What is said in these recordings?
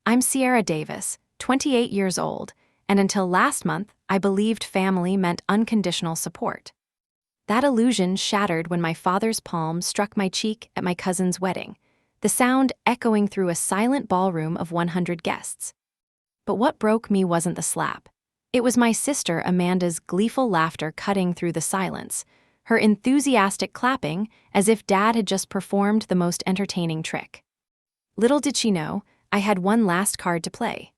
I'm Sierra Davis, 28 years old, and until last month, I believed family meant unconditional support. That illusion shattered when my father's palm struck my cheek at my cousin's wedding, the sound echoing through a silent ballroom of 100 guests. But what broke me wasn't the slap. It was my sister Amanda's gleeful laughter cutting through the silence, her enthusiastic clapping as if Dad had just performed the most entertaining trick. Little did she know, I had one last card to play.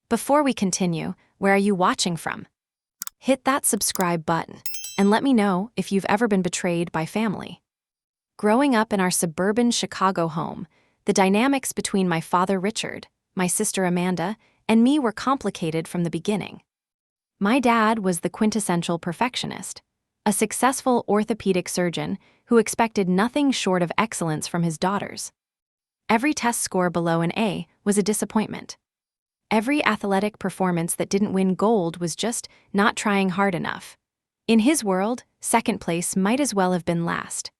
Before we continue, where are you watching from? Hit that subscribe button and let me know if you've ever been betrayed by family. Growing up in our suburban Chicago home, the dynamics between my father Richard, my sister Amanda, and me were complicated from the beginning. My dad was the quintessential perfectionist, a successful orthopedic surgeon who expected nothing short of excellence from his daughters. Every test score below an A was a disappointment. Every athletic performance that didn't win gold was just not trying hard enough. In his world, second place might as well have been last.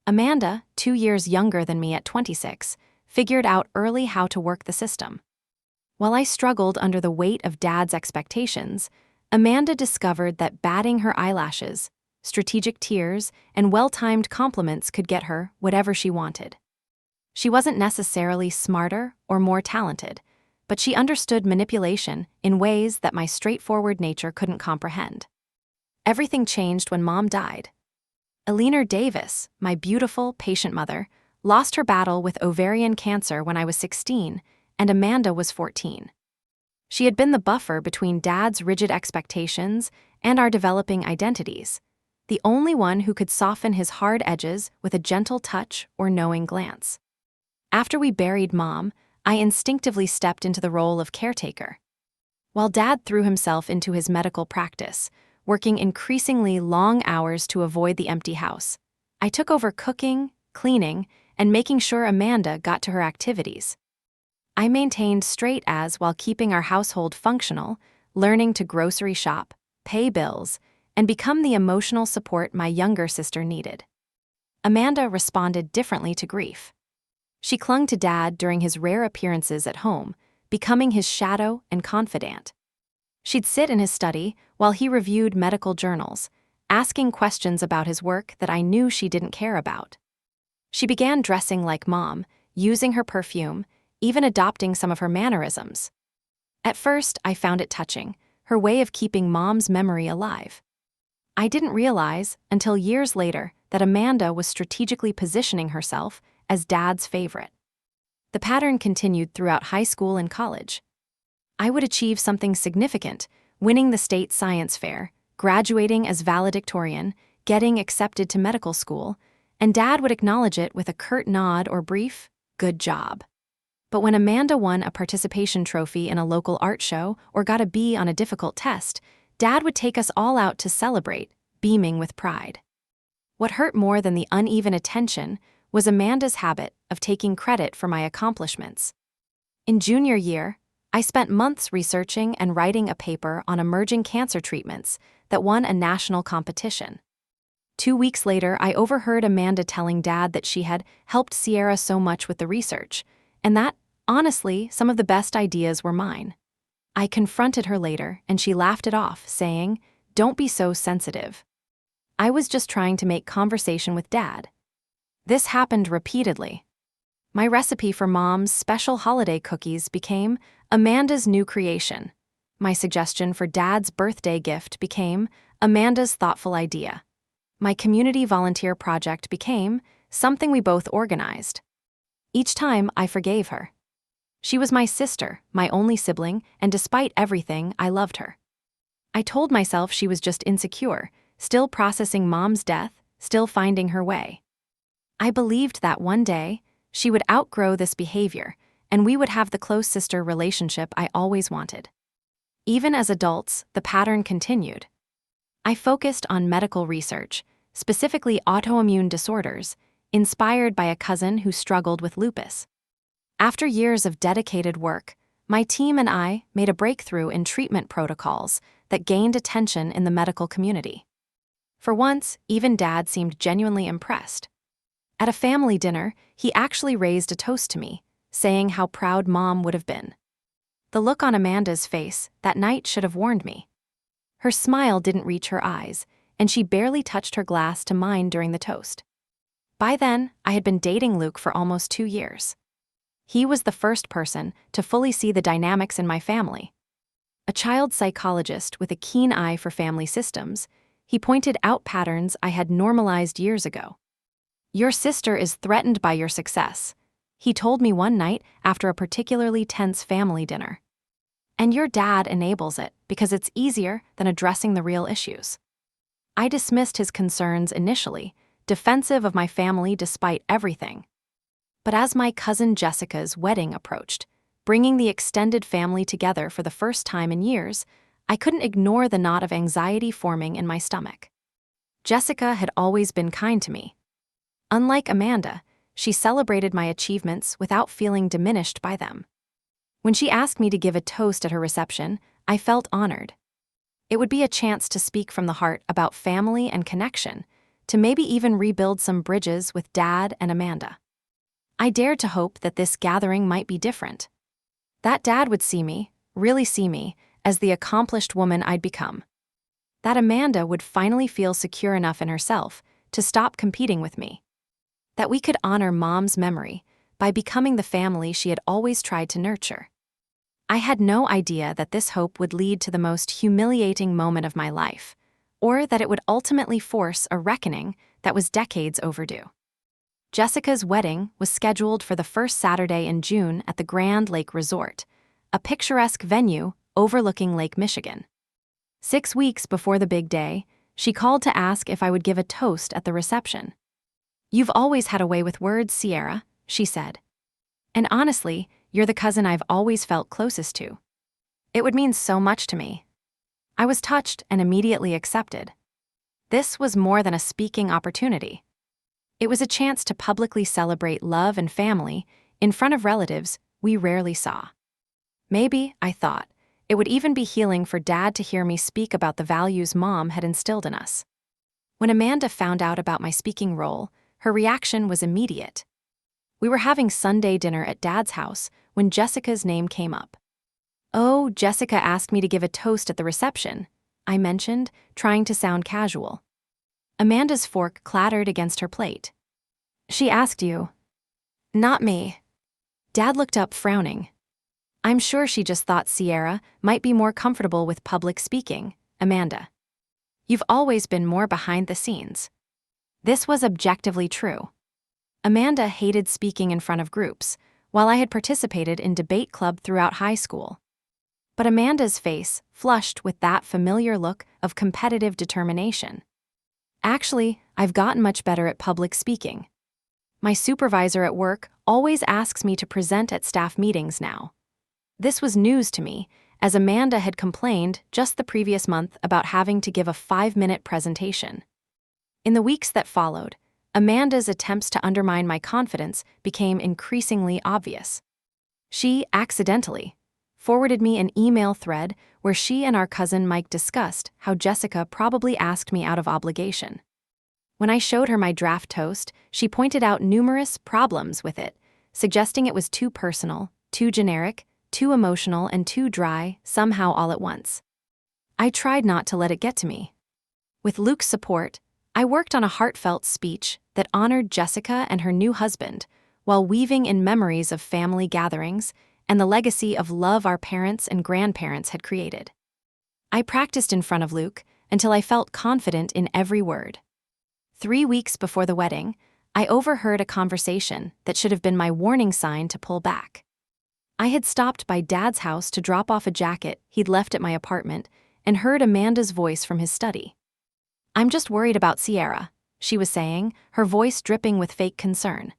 Amanda, 2 years younger than me at 26, figured out early how to work the system. While I struggled under the weight of Dad's expectations, Amanda discovered that batting her eyelashes, strategic tears, and well-timed compliments could get her whatever she wanted. She wasn't necessarily smarter or more talented, but she understood manipulation in ways that my straightforward nature couldn't comprehend. Everything changed when Mom died. Eleanor Davis, my beautiful, patient mother, lost her battle with ovarian cancer when I was 16, and Amanda was 14. She had been the buffer between Dad's rigid expectations and our developing identities, the only one who could soften his hard edges with a gentle touch or knowing glance. After we buried Mom, I instinctively stepped into the role of caretaker. While Dad threw himself into his medical practice, working increasingly long hours to avoid the empty house, I took over cooking, cleaning, and making sure Amanda got to her activities. I maintained straight A's while keeping our household functional, learning to grocery shop, pay bills, and become the emotional support my younger sister needed. Amanda responded differently to grief. She clung to Dad during his rare appearances at home, becoming his shadow and confidant. She'd sit in his study while he reviewed medical journals, asking questions about his work that I knew she didn't care about. She began dressing like Mom, using her perfume, even adopting some of her mannerisms. At first, I found it touching, her way of keeping Mom's memory alive. I didn't realize, until years later, that Amanda was strategically positioning herself as Dad's favorite. The pattern continued throughout high school and college. I would achieve something significant, winning the state science fair, graduating as valedictorian, getting accepted to medical school, and Dad would acknowledge it with a curt nod or brief, "Good job." But when Amanda won a participation trophy in a local art show or got a B on a difficult test, Dad would take us all out to celebrate, beaming with pride. What hurt more than the uneven attention was Amanda's habit of taking credit for my accomplishments. In junior year, I spent months researching and writing a paper on emerging cancer treatments that won a national competition. 2 weeks later, I overheard Amanda telling Dad that she had helped Sierra so much with the research, and that, honestly, some of the best ideas were mine. I confronted her later, and she laughed it off, saying, "Don't be so sensitive." I was just trying to make conversation with Dad. This happened repeatedly. My recipe for Mom's special holiday cookies became Amanda's new creation. My suggestion for Dad's birthday gift became Amanda's thoughtful idea. My community volunteer project became something we both organized. Each time, I forgave her. She was my sister, my only sibling, and despite everything, I loved her. I told myself she was just insecure, still processing Mom's death, still finding her way. I believed that one day, she would outgrow this behavior, and we would have the close sister relationship I always wanted. Even as adults, the pattern continued. I focused on medical research, specifically autoimmune disorders, inspired by a cousin who struggled with lupus. After years of dedicated work, my team and I made a breakthrough in treatment protocols that gained attention in the medical community. For once, even Dad seemed genuinely impressed. At a family dinner, he actually raised a toast to me, saying how proud Mom would have been. The look on Amanda's face that night should have warned me. Her smile didn't reach her eyes, and she barely touched her glass to mine during the toast. By then, I had been dating Luke for almost 2 years. He was the first person to fully see the dynamics in my family. A child psychologist with a keen eye for family systems, he pointed out patterns I had normalized years ago. "Your sister is threatened by your success," he told me one night after a particularly tense family dinner. "And your dad enables it because it's easier than addressing the real issues." I dismissed his concerns initially, defensive of my family despite everything. But as my cousin Jessica's wedding approached, bringing the extended family together for the first time in years, I couldn't ignore the knot of anxiety forming in my stomach. Jessica had always been kind to me. Unlike Amanda, she celebrated my achievements without feeling diminished by them. When she asked me to give a toast at her reception, I felt honored. It would be a chance to speak from the heart about family and connection, to maybe even rebuild some bridges with Dad and Amanda. I dared to hope that this gathering might be different. That Dad would see me, really see me, as the accomplished woman I'd become. That Amanda would finally feel secure enough in herself to stop competing with me. That we could honor Mom's memory by becoming the family she had always tried to nurture. I had no idea that this hope would lead to the most humiliating moment of my life, or that it would ultimately force a reckoning that was decades overdue. Jessica's wedding was scheduled for the first Saturday in June at the Grand Lake Resort, a picturesque venue overlooking Lake Michigan. 6 weeks before the big day, she called to ask if I would give a toast at the reception. "You've always had a way with words, Sierra," she said. "And honestly, you're the cousin I've always felt closest to." It would mean so much to me. I was touched and immediately accepted. This was more than a speaking opportunity. It was a chance to publicly celebrate love and family in front of relatives we rarely saw. Maybe, I thought, it would even be healing for Dad to hear me speak about the values Mom had instilled in us. When Amanda found out about my speaking role, her reaction was immediate. We were having Sunday dinner at Dad's house when Jessica's name came up. "Oh, Jessica asked me to give a toast at the reception," I mentioned, trying to sound casual. Amanda's fork clattered against her plate. "She asked you." "Not me." Dad looked up, frowning. "I'm sure she just thought Sierra might be more comfortable with public speaking, Amanda. You've always been more behind the scenes." This was objectively true. Amanda hated speaking in front of groups, while I had participated in debate club throughout high school. But Amanda's face flushed with that familiar look of competitive determination. "Actually, I've gotten much better at public speaking. My supervisor at work always asks me to present at staff meetings now." This was news to me, as Amanda had complained just the previous month about having to give a 5-minute presentation. In the weeks that followed, Amanda's attempts to undermine my confidence became increasingly obvious. She accidentally forwarded me an email thread where she and our cousin Mike discussed how Jessica probably asked me out of obligation. When I showed her my draft toast, she pointed out numerous problems with it, suggesting it was too personal, too generic, too emotional, and too dry, somehow all at once. I tried not to let it get to me. With Luke's support, I worked on a heartfelt speech that honored Jessica and her new husband, while weaving in memories of family gatherings and the legacy of love our parents and grandparents had created. I practiced in front of Luke until I felt confident in every word. 3 weeks before the wedding, I overheard a conversation that should have been my warning sign to pull back. I had stopped by Dad's house to drop off a jacket he'd left at my apartment and heard Amanda's voice from his study. "I'm just worried about Sierra," she was saying, her voice dripping with fake concern.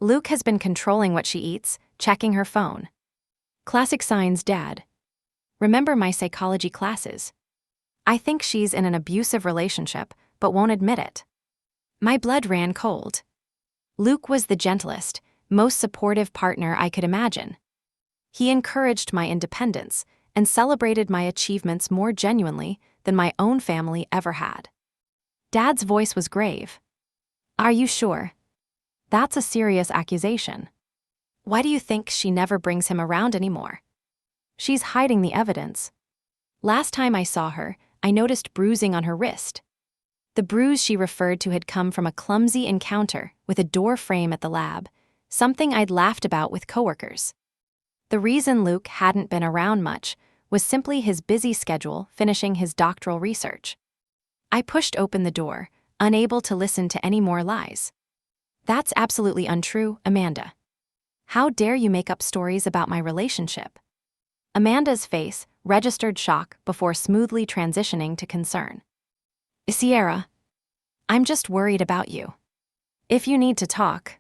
"Luke has been controlling what she eats, checking her phone." Classic signs, Dad. Remember my psychology classes. I think she's in an abusive relationship, but won't admit it. My blood ran cold. Luke was the gentlest, most supportive partner I could imagine. He encouraged my independence and celebrated my achievements more genuinely than my own family ever had. Dad's voice was grave. "Are you sure? That's a serious accusation. Why do you think she never brings him around anymore?" She's hiding the evidence. Last time I saw her, I noticed bruising on her wrist. The bruise she referred to had come from a clumsy encounter with a door frame at the lab, something I'd laughed about with coworkers. The reason Luke hadn't been around much was simply his busy schedule finishing his doctoral research. I pushed open the door, unable to listen to any more lies. That's absolutely untrue, Amanda. How dare you make up stories about my relationship? Amanda's face registered shock before smoothly transitioning to concern. Sierra, I'm just worried about you. If you need to talk.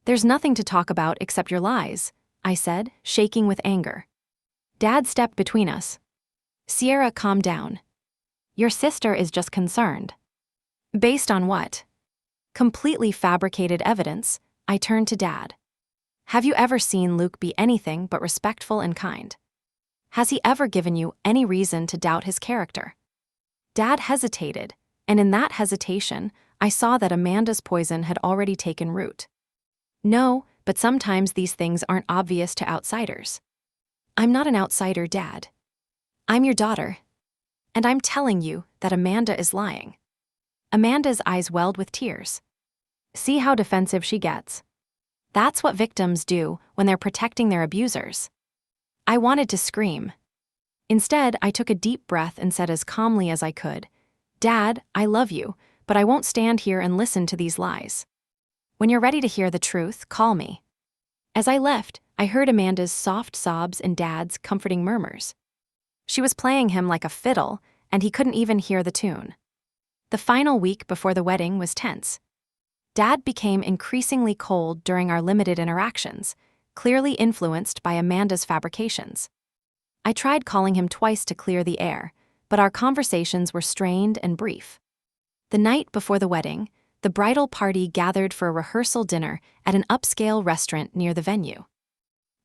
There's nothing to talk about except your lies, I said, shaking with anger. Dad stepped between us. Sierra, calm down. Your sister is just concerned. Based on what? Completely fabricated evidence, I turned to Dad. Have you ever seen Luke be anything but respectful and kind? Has he ever given you any reason to doubt his character? Dad hesitated, and in that hesitation, I saw that Amanda's poison had already taken root. No, but sometimes these things aren't obvious to outsiders. I'm not an outsider, Dad. I'm your daughter. And I'm telling you that Amanda is lying. Amanda's eyes welled with tears. See how defensive she gets. That's what victims do when they're protecting their abusers. I wanted to scream. Instead, I took a deep breath and said as calmly as I could, Dad, I love you, but I won't stand here and listen to these lies. When you're ready to hear the truth, call me. As I left, I heard Amanda's soft sobs and Dad's comforting murmurs. She was playing him like a fiddle, and he couldn't even hear the tune. The final week before the wedding was tense. Dad became increasingly cold during our limited interactions, clearly influenced by Amanda's fabrications. I tried calling him twice to clear the air, but our conversations were strained and brief. The night before the wedding, the bridal party gathered for a rehearsal dinner at an upscale restaurant near the venue.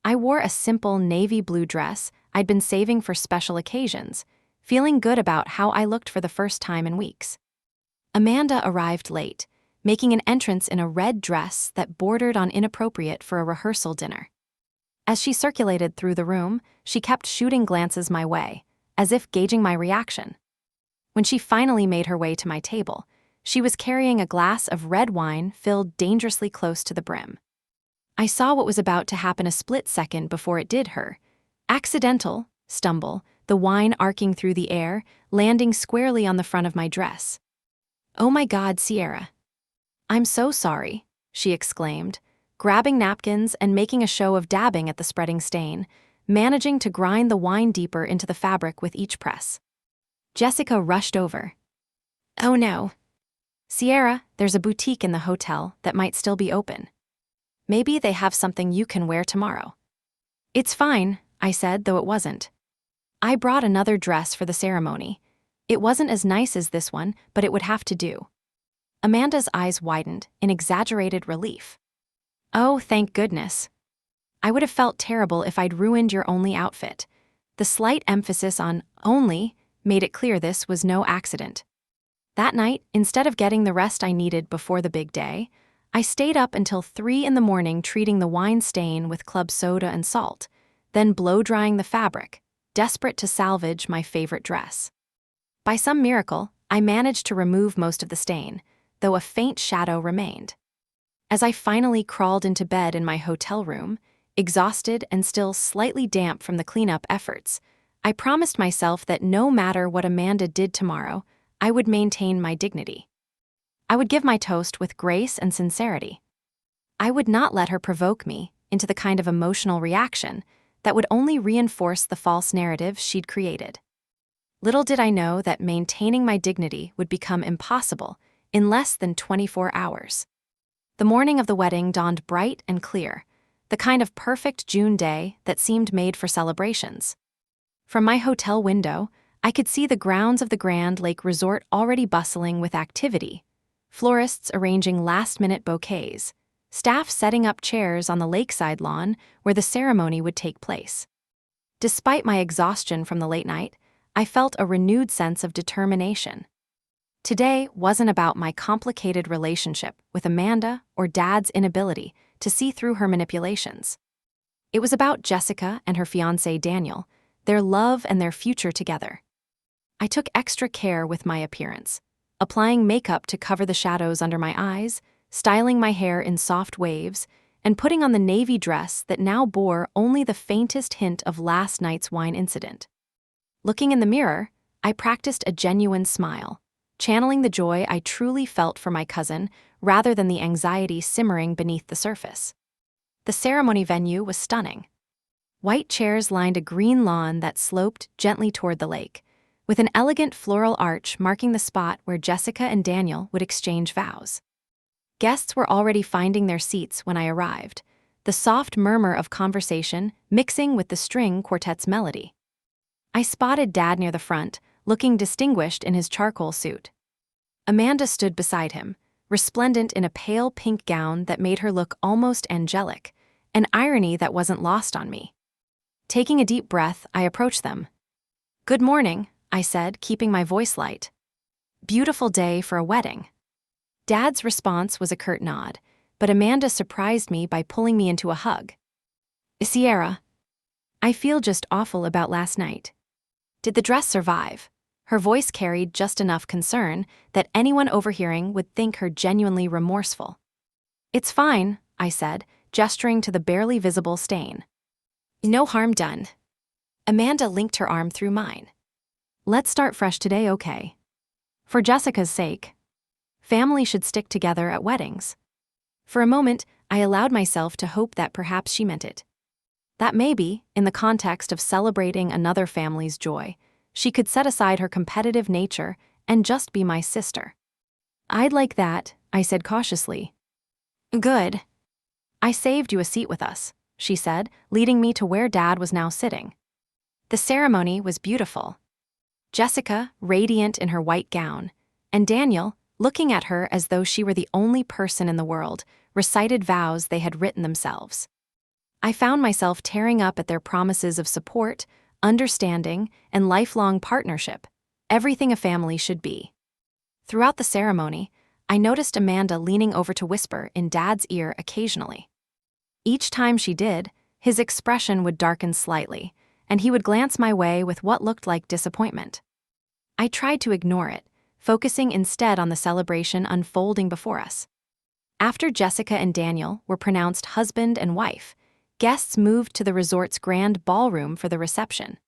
I wore a simple navy blue dress I'd been saving for special occasions, feeling good about how I looked for the first time in weeks. Amanda arrived late, making an entrance in a red dress that bordered on inappropriate for a rehearsal dinner. As she circulated through the room, she kept shooting glances my way, as if gauging my reaction. When she finally made her way to my table, she was carrying a glass of red wine filled dangerously close to the brim. I saw what was about to happen a split second before it did her. Accidental stumble, the wine arcing through the air, landing squarely on the front of my dress. Oh my God, Sierra. I'm so sorry, she exclaimed, grabbing napkins and making a show of dabbing at the spreading stain, managing to grind the wine deeper into the fabric with each press. Jessica rushed over. Oh no. Sierra, there's a boutique in the hotel that might still be open. Maybe they have something you can wear tomorrow. It's fine, I said, though it wasn't. I brought another dress for the ceremony. It wasn't as nice as this one, but it would have to do. Amanda's eyes widened in exaggerated relief. Oh, thank goodness. I would have felt terrible if I'd ruined your only outfit. The slight emphasis on only made it clear this was no accident. That night, instead of getting the rest I needed before the big day, I stayed up until 3 a.m. treating the wine stain with club soda and salt, then blow-drying the fabric, desperate to salvage my favorite dress. By some miracle, I managed to remove most of the stain, though a faint shadow remained. As I finally crawled into bed in my hotel room, exhausted and still slightly damp from the cleanup efforts, I promised myself that no matter what Amanda did tomorrow, I would maintain my dignity. I would give my toast with grace and sincerity. I would not let her provoke me into the kind of emotional reaction that would only reinforce the false narrative she'd created. Little did I know that maintaining my dignity would become impossible in less than 24 hours. The morning of the wedding dawned bright and clear, the kind of perfect June day that seemed made for celebrations. From my hotel window, I could see the grounds of the Grand Lake Resort already bustling with activity, florists arranging last-minute bouquets, staff setting up chairs on the lakeside lawn where the ceremony would take place. Despite my exhaustion from the late night, I felt a renewed sense of determination. Today wasn't about my complicated relationship with Amanda or Dad's inability to see through her manipulations. It was about Jessica and her fiancé Daniel, their love and their future together. I took extra care with my appearance, applying makeup to cover the shadows under my eyes, styling my hair in soft waves, and putting on the navy dress that now bore only the faintest hint of last night's wine incident. Looking in the mirror, I practiced a genuine smile, channeling the joy I truly felt for my cousin rather than the anxiety simmering beneath the surface. The ceremony venue was stunning. White chairs lined a green lawn that sloped gently toward the lake, with an elegant floral arch marking the spot where Jessica and Daniel would exchange vows. Guests were already finding their seats when I arrived, the soft murmur of conversation mixing with the string quartet's melody. I spotted Dad near the front, looking distinguished in his charcoal suit. Amanda stood beside him, resplendent in a pale pink gown that made her look almost angelic, an irony that wasn't lost on me. Taking a deep breath, I approached them. "Good morning," I said, keeping my voice light. "Beautiful day for a wedding." Dad's response was a curt nod, but Amanda surprised me by pulling me into a hug. "Sierra, I feel just awful about last night. Did the dress survive?" Her voice carried just enough concern that anyone overhearing would think her genuinely remorseful. "It's fine," I said, gesturing to the barely visible stain. "No harm done." Amanda linked her arm through mine. "Let's start fresh today, okay? For Jessica's sake. Family should stick together at weddings." For a moment, I allowed myself to hope that perhaps she meant it. That maybe, in the context of celebrating another family's joy, she could set aside her competitive nature and just be my sister. "I'd like that," I said cautiously. "Good. I saved you a seat with us," she said, leading me to where Dad was now sitting. The ceremony was beautiful. Jessica, radiant in her white gown, and Daniel, looking at her as though she were the only person in the world, recited vows they had written themselves. I found myself tearing up at their promises of support, understanding, and lifelong partnership, everything a family should be. Throughout the ceremony, I noticed Amanda leaning over to whisper in Dad's ear occasionally. Each time she did, his expression would darken slightly, and he would glance my way with what looked like disappointment. I tried to ignore it, focusing instead on the celebration unfolding before us. After Jessica and Daniel were pronounced husband and wife, guests moved to the resort's grand ballroom for the reception.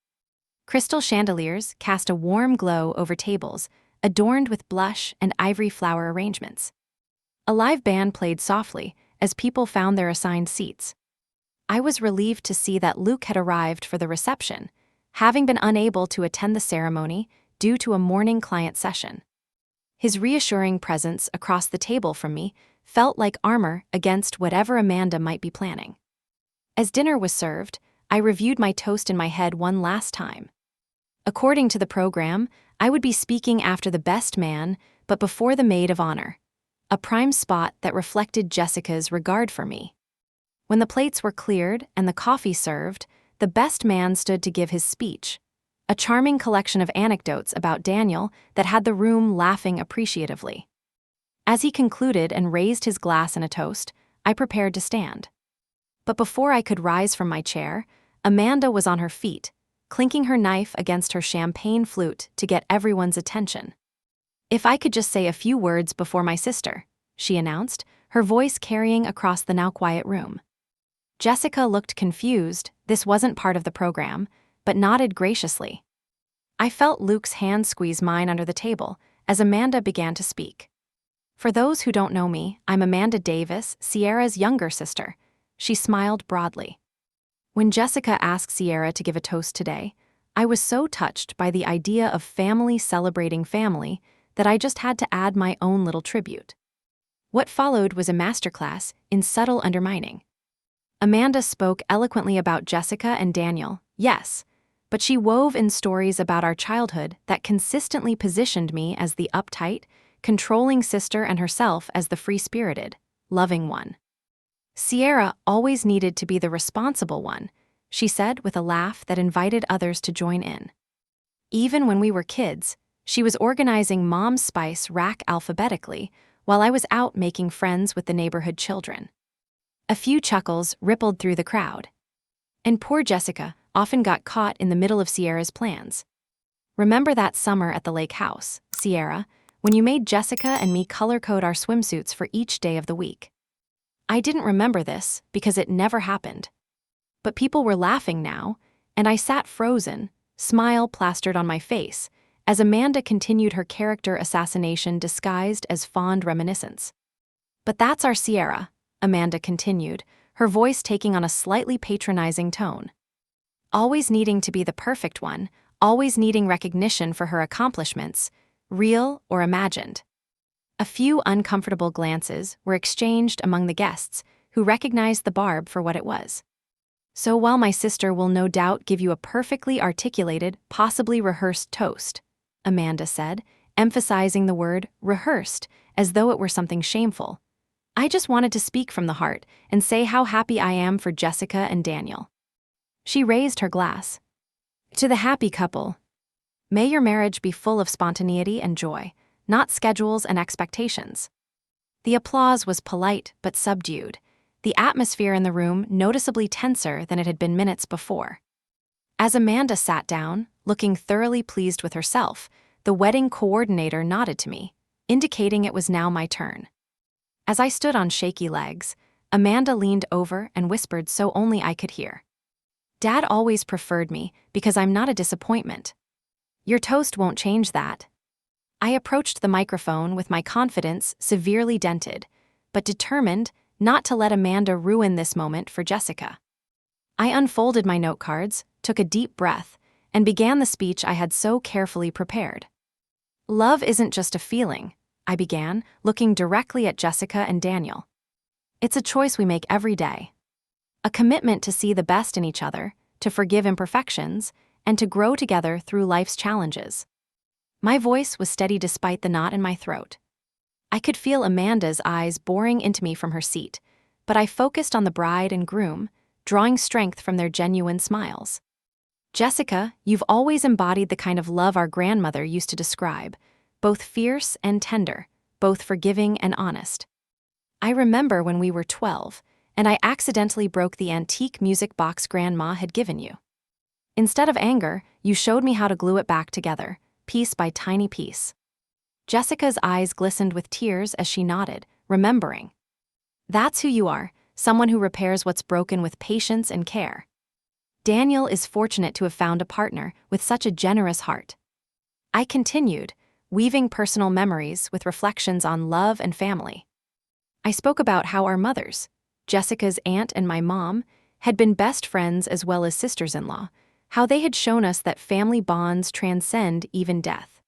Crystal chandeliers cast a warm glow over tables, adorned with blush and ivory flower arrangements. A live band played softly as people found their assigned seats. I was relieved to see that Luke had arrived for the reception, having been unable to attend the ceremony due to a morning client session. His reassuring presence across the table from me felt like armor against whatever Amanda might be planning. As dinner was served, I reviewed my toast in my head one last time. According to the program, I would be speaking after the best man, but before the maid of honor, a prime spot that reflected Jessica's regard for me. When the plates were cleared and the coffee served, the best man stood to give his speech, a charming collection of anecdotes about Daniel that had the room laughing appreciatively. As he concluded and raised his glass in a toast, I prepared to stand. But before I could rise from my chair, Amanda was on her feet, clinking her knife against her champagne flute to get everyone's attention. "If I could just say a few words before my sister," she announced, her voice carrying across the now quiet room. Jessica looked confused. This wasn't part of the program, but nodded graciously. I felt Luke's hand squeeze mine under the table as Amanda began to speak. "For those who don't know me, I'm Amanda Davis, Sierra's younger sister." She smiled broadly. When Jessica asked Sierra to give a toast today, I was so touched by the idea of family celebrating family that I just had to add my own little tribute. What followed was a masterclass in subtle undermining. Amanda spoke eloquently about Jessica and Daniel, yes, but she wove in stories about our childhood that consistently positioned me as the uptight, controlling sister and herself as the free-spirited, loving one. Sierra always needed to be the responsible one, she said with a laugh that invited others to join in. Even when we were kids, she was organizing Mom's spice rack alphabetically while I was out making friends with the neighborhood children. A few chuckles rippled through the crowd. And poor Jessica, often got caught in the middle of Sierra's plans. Remember that summer at the lake house, Sierra, when you made Jessica and me color-code our swimsuits for each day of the week? I didn't remember this because it never happened. But people were laughing now, and I sat frozen, smile plastered on my face, as Amanda continued her character assassination disguised as fond reminiscence. "But that's our Sierra," Amanda continued, her voice taking on a slightly patronizing tone. "Always needing to be the perfect one, always needing recognition for her accomplishments, real or imagined." A few uncomfortable glances were exchanged among the guests, who recognized the barb for what it was. "So while my sister will no doubt give you a perfectly articulated, possibly rehearsed toast," Amanda said, emphasizing the word rehearsed as though it were something shameful, "I just wanted to speak from the heart and say how happy I am for Jessica and Daniel." She raised her glass. "To the happy couple. May your marriage be full of spontaneity and joy, not schedules and expectations." The applause was polite but subdued, the atmosphere in the room noticeably tenser than it had been minutes before. As Amanda sat down, looking thoroughly pleased with herself, the wedding coordinator nodded to me, indicating it was now my turn. As I stood on shaky legs, Amanda leaned over and whispered so only I could hear. "Dad always preferred me because I'm not a disappointment. Your toast won't change that." I approached the microphone with my confidence severely dented, but determined not to let Amanda ruin this moment for Jessica. I unfolded my note cards, took a deep breath, and began the speech I had so carefully prepared. "Love isn't just a feeling," I began, looking directly at Jessica and Daniel. "It's a choice we make every day. A commitment to see the best in each other, to forgive imperfections, and to grow together through life's challenges." My voice was steady despite the knot in my throat. I could feel Amanda's eyes boring into me from her seat, but I focused on the bride and groom, drawing strength from their genuine smiles. "Jessica, you've always embodied the kind of love our grandmother used to describe, both fierce and tender, both forgiving and honest. I remember when we were 12, and I accidentally broke the antique music box Grandma had given you. Instead of anger, you showed me how to glue it back together, piece by tiny piece." Jessica's eyes glistened with tears as she nodded, remembering. "That's who you are, someone who repairs what's broken with patience and care. Daniel is fortunate to have found a partner with such a generous heart." I continued, weaving personal memories with reflections on love and family. I spoke about how our mothers, Jessica's aunt and my mom, had been best friends as well as sisters-in-law, how they had shown us that family bonds transcend even death.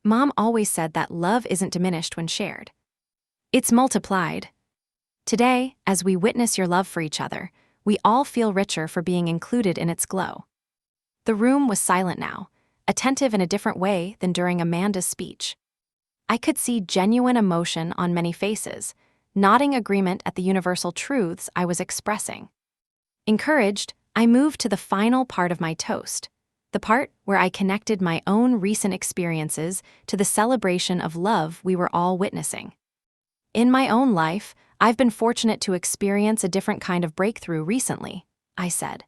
"Mom always said that love isn't diminished when shared. It's multiplied. Today, as we witness your love for each other, we all feel richer for being included in its glow." The room was silent now, attentive in a different way than during Amanda's speech. I could see genuine emotion on many faces, nodding agreement at the universal truths I was expressing. Encouraged, I moved to the final part of my toast, the part where I connected my own recent experiences to the celebration of love we were all witnessing. "In my own life, I've been fortunate to experience a different kind of breakthrough recently," I said.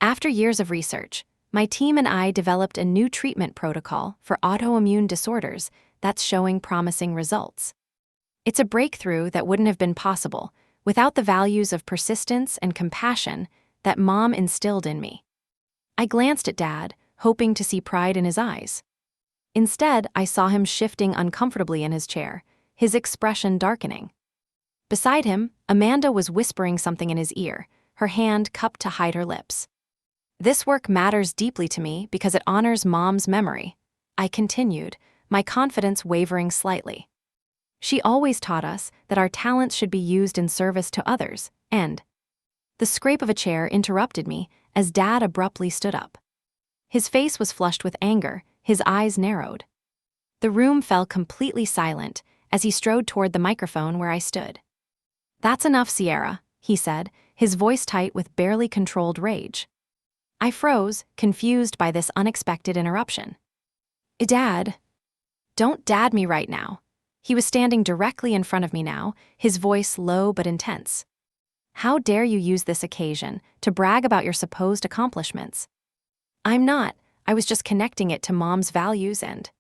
"After years of research, my team and I developed a new treatment protocol for autoimmune disorders that's showing promising results. It's a breakthrough that wouldn't have been possible without the values of persistence and compassion that Mom instilled in me." I glanced at Dad, hoping to see pride in his eyes. Instead, I saw him shifting uncomfortably in his chair, his expression darkening. Beside him, Amanda was whispering something in his ear, her hand cupped to hide her lips. "This work matters deeply to me because it honors Mom's memory," I continued, my confidence wavering slightly. "She always taught us that our talents should be used in service to others, and—" The scrape of a chair interrupted me as Dad abruptly stood up. His face was flushed with anger, his eyes narrowed. The room fell completely silent as he strode toward the microphone where I stood. "That's enough, Sierra," he said, his voice tight with barely controlled rage. I froze, confused by this unexpected interruption. "Dad." "Don't dad me right now." He was standing directly in front of me now, his voice low but intense. How dare you use this occasion to brag about your supposed accomplishments? I'm not, I was just connecting it to Mom's values and…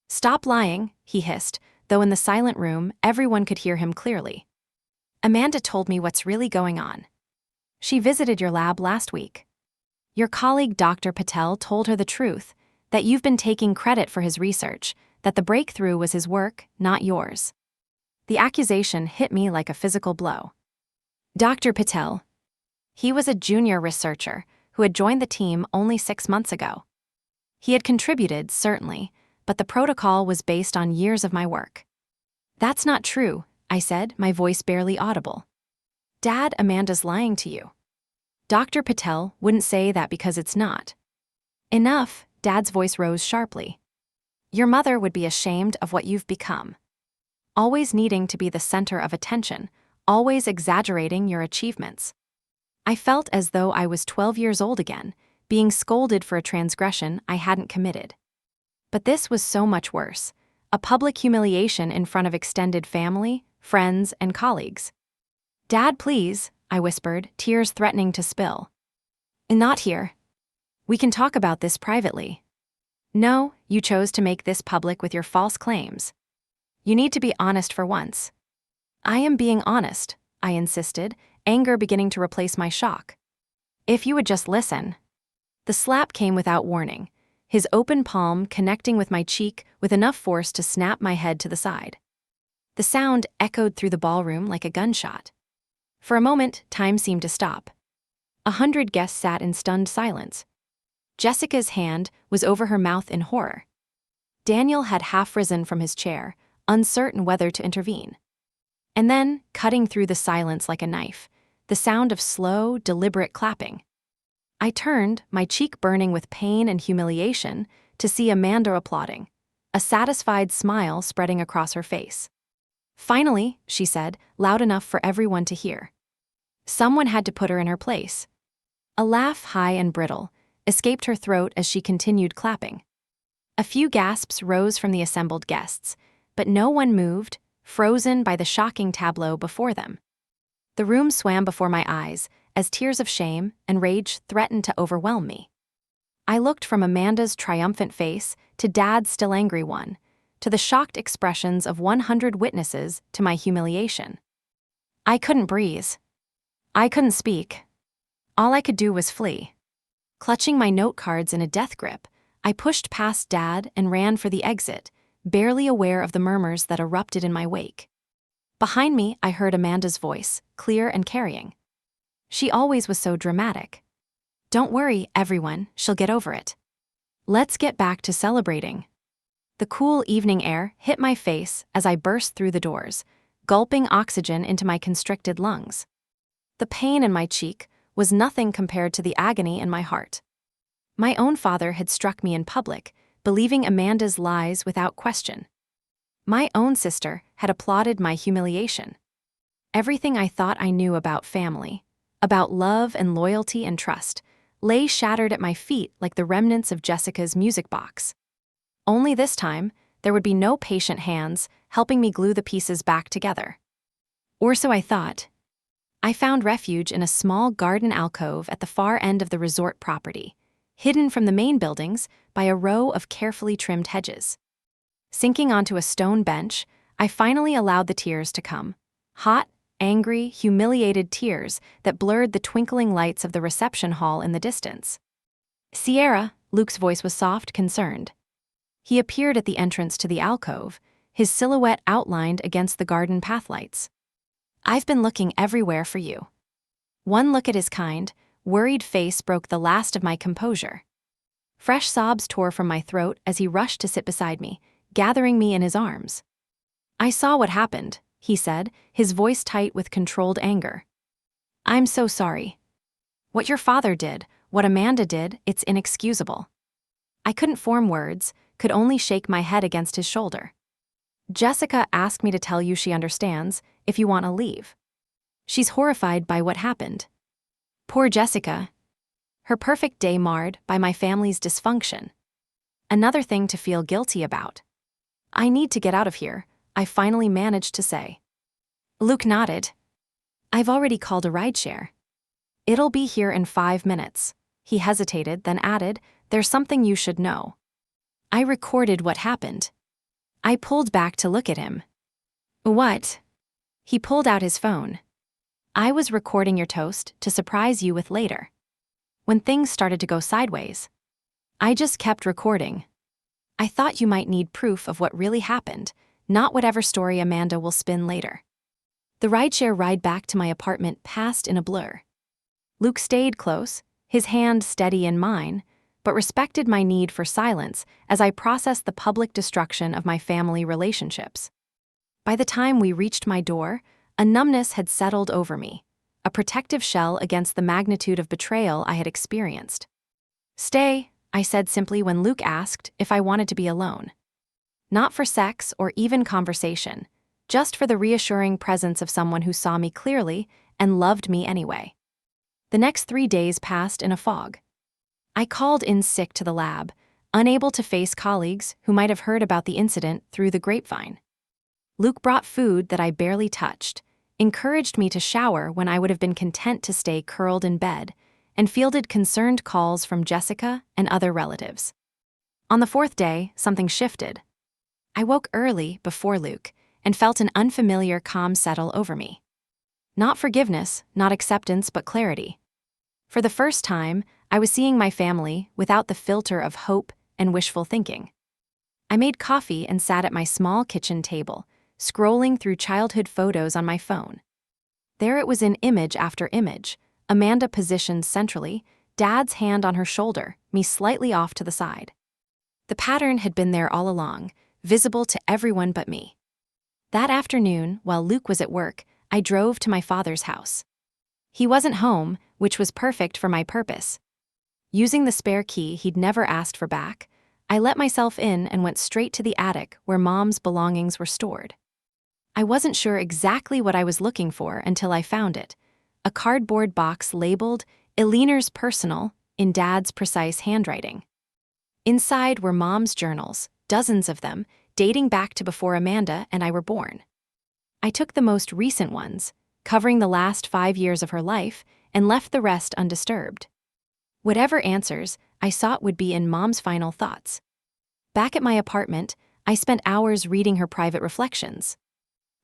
Stop lying, he hissed, though in the silent room, everyone could hear him clearly. Amanda told me what's really going on. She visited your lab last week. Your colleague Dr. Patel told her the truth, that you've been taking credit for his research, that the breakthrough was his work, not yours. The accusation hit me like a physical blow. Dr. Patel. He was a junior researcher who had joined the team only 6 months ago. He had contributed, certainly, but the protocol was based on years of my work. That's not true, I said, my voice barely audible. Dad, Amanda's lying to you. Dr. Patel wouldn't say that because it's not. Enough, Dad's voice rose sharply. Your mother would be ashamed of what you've become. Always needing to be the center of attention, always exaggerating your achievements. I felt as though I was 12 years old again, being scolded for a transgression I hadn't committed. But this was so much worse, a public humiliation in front of extended family, friends, and colleagues. Dad, please, I whispered, tears threatening to spill. Not here. We can talk about this privately. No, you chose to make this public with your false claims. You need to be honest for once. I am being honest, I insisted, anger beginning to replace my shock. If you would just listen. The slap came without warning, his open palm connecting with my cheek with enough force to snap my head to the side. The sound echoed through the ballroom like a gunshot. For a moment, time seemed to stop. 100 guests sat in stunned silence. Jessica's hand was over her mouth in horror. Daniel had half risen from his chair, uncertain whether to intervene. And then, cutting through the silence like a knife, the sound of slow, deliberate clapping. I turned, my cheek burning with pain and humiliation, to see Amanda applauding, a satisfied smile spreading across her face. Finally, she said, loud enough for everyone to hear. Someone had to put her in her place. A laugh, high and brittle, escaped her throat as she continued clapping. A few gasps rose from the assembled guests, but no one moved, frozen by the shocking tableau before them. The room swam before my eyes as tears of shame and rage threatened to overwhelm me. I looked from Amanda's triumphant face to Dad's still angry one, to the shocked expressions of 100 witnesses to my humiliation. I couldn't breathe. I couldn't speak. All I could do was flee. Clutching my note cards in a death grip, I pushed past Dad and ran for the exit, barely aware of the murmurs that erupted in my wake. Behind me, I heard Amanda's voice, clear and carrying. She always was so dramatic. Don't worry, everyone, she'll get over it. Let's get back to celebrating. The cool evening air hit my face as I burst through the doors, gulping oxygen into my constricted lungs. The pain in my cheek was nothing compared to the agony in my heart. My own father had struck me in public, believing Amanda's lies without question. My own sister had applauded my humiliation. Everything I thought I knew about family, about love and loyalty and trust, lay shattered at my feet like the remnants of Jessica's music box. Only this time, there would be no patient hands helping me glue the pieces back together. Or so I thought. I found refuge in a small garden alcove at the far end of the resort property, hidden from the main buildings by a row of carefully trimmed hedges. Sinking onto a stone bench, I finally allowed the tears to come. Hot, angry, humiliated tears that blurred the twinkling lights of the reception hall in the distance. Sierra, Luke's voice was soft, concerned. He appeared at the entrance to the alcove, his silhouette outlined against the garden pathlights. I've been looking everywhere for you. One look at his kind, worried face broke the last of my composure. Fresh sobs tore from my throat as he rushed to sit beside me, gathering me in his arms. I saw what happened, he said, his voice tight with controlled anger. I'm so sorry. What your father did, what Amanda did, it's inexcusable. I couldn't form words, could only shake my head against his shoulder. Jessica asked me to tell you she understands, if you want to leave. She's horrified by what happened. Poor Jessica. Her perfect day marred by my family's dysfunction. Another thing to feel guilty about. I need to get out of here, I finally managed to say. Luke nodded. I've already called a rideshare. It'll be here in 5 minutes. He hesitated, then added, there's something you should know. I recorded what happened. I pulled back to look at him. What? He pulled out his phone. I was recording your toast to surprise you with later. When things started to go sideways, I just kept recording. I thought you might need proof of what really happened, not whatever story Amanda will spin later. The rideshare ride back to my apartment passed in a blur. Luke stayed close, his hand steady in mine, but respected my need for silence as I processed the public destruction of my family relationships. By the time we reached my door, a numbness had settled over me, a protective shell against the magnitude of betrayal I had experienced. Stay, I said simply when Luke asked if I wanted to be alone. Not for sex or even conversation, just for the reassuring presence of someone who saw me clearly and loved me anyway. The next 3 days passed in a fog. I called in sick to the lab, unable to face colleagues who might have heard about the incident through the grapevine. Luke brought food that I barely touched, encouraged me to shower when I would have been content to stay curled in bed, and fielded concerned calls from Jessica and other relatives. On the 4th day, something shifted. I woke early before Luke and felt an unfamiliar calm settle over me. Not forgiveness, not acceptance, but clarity. For the first time, I was seeing my family without the filter of hope and wishful thinking. I made coffee and sat at my small kitchen table, scrolling through childhood photos on my phone. There it was in image after image, Amanda positioned centrally, Dad's hand on her shoulder, me slightly off to the side. The pattern had been there all along, visible to everyone but me. That afternoon, while Luke was at work, I drove to my father's house. He wasn't home, which was perfect for my purpose. Using the spare key he'd never asked for back, I let myself in and went straight to the attic where Mom's belongings were stored. I wasn't sure exactly what I was looking for until I found it, a cardboard box labeled Eleanor's Personal in Dad's precise handwriting. Inside were Mom's journals, dozens of them, dating back to before Amanda and I were born. I took the most recent ones, covering the last 5 years of her life, and left the rest undisturbed. Whatever answers I sought would be in Mom's final thoughts. Back at my apartment, I spent hours reading her private reflections.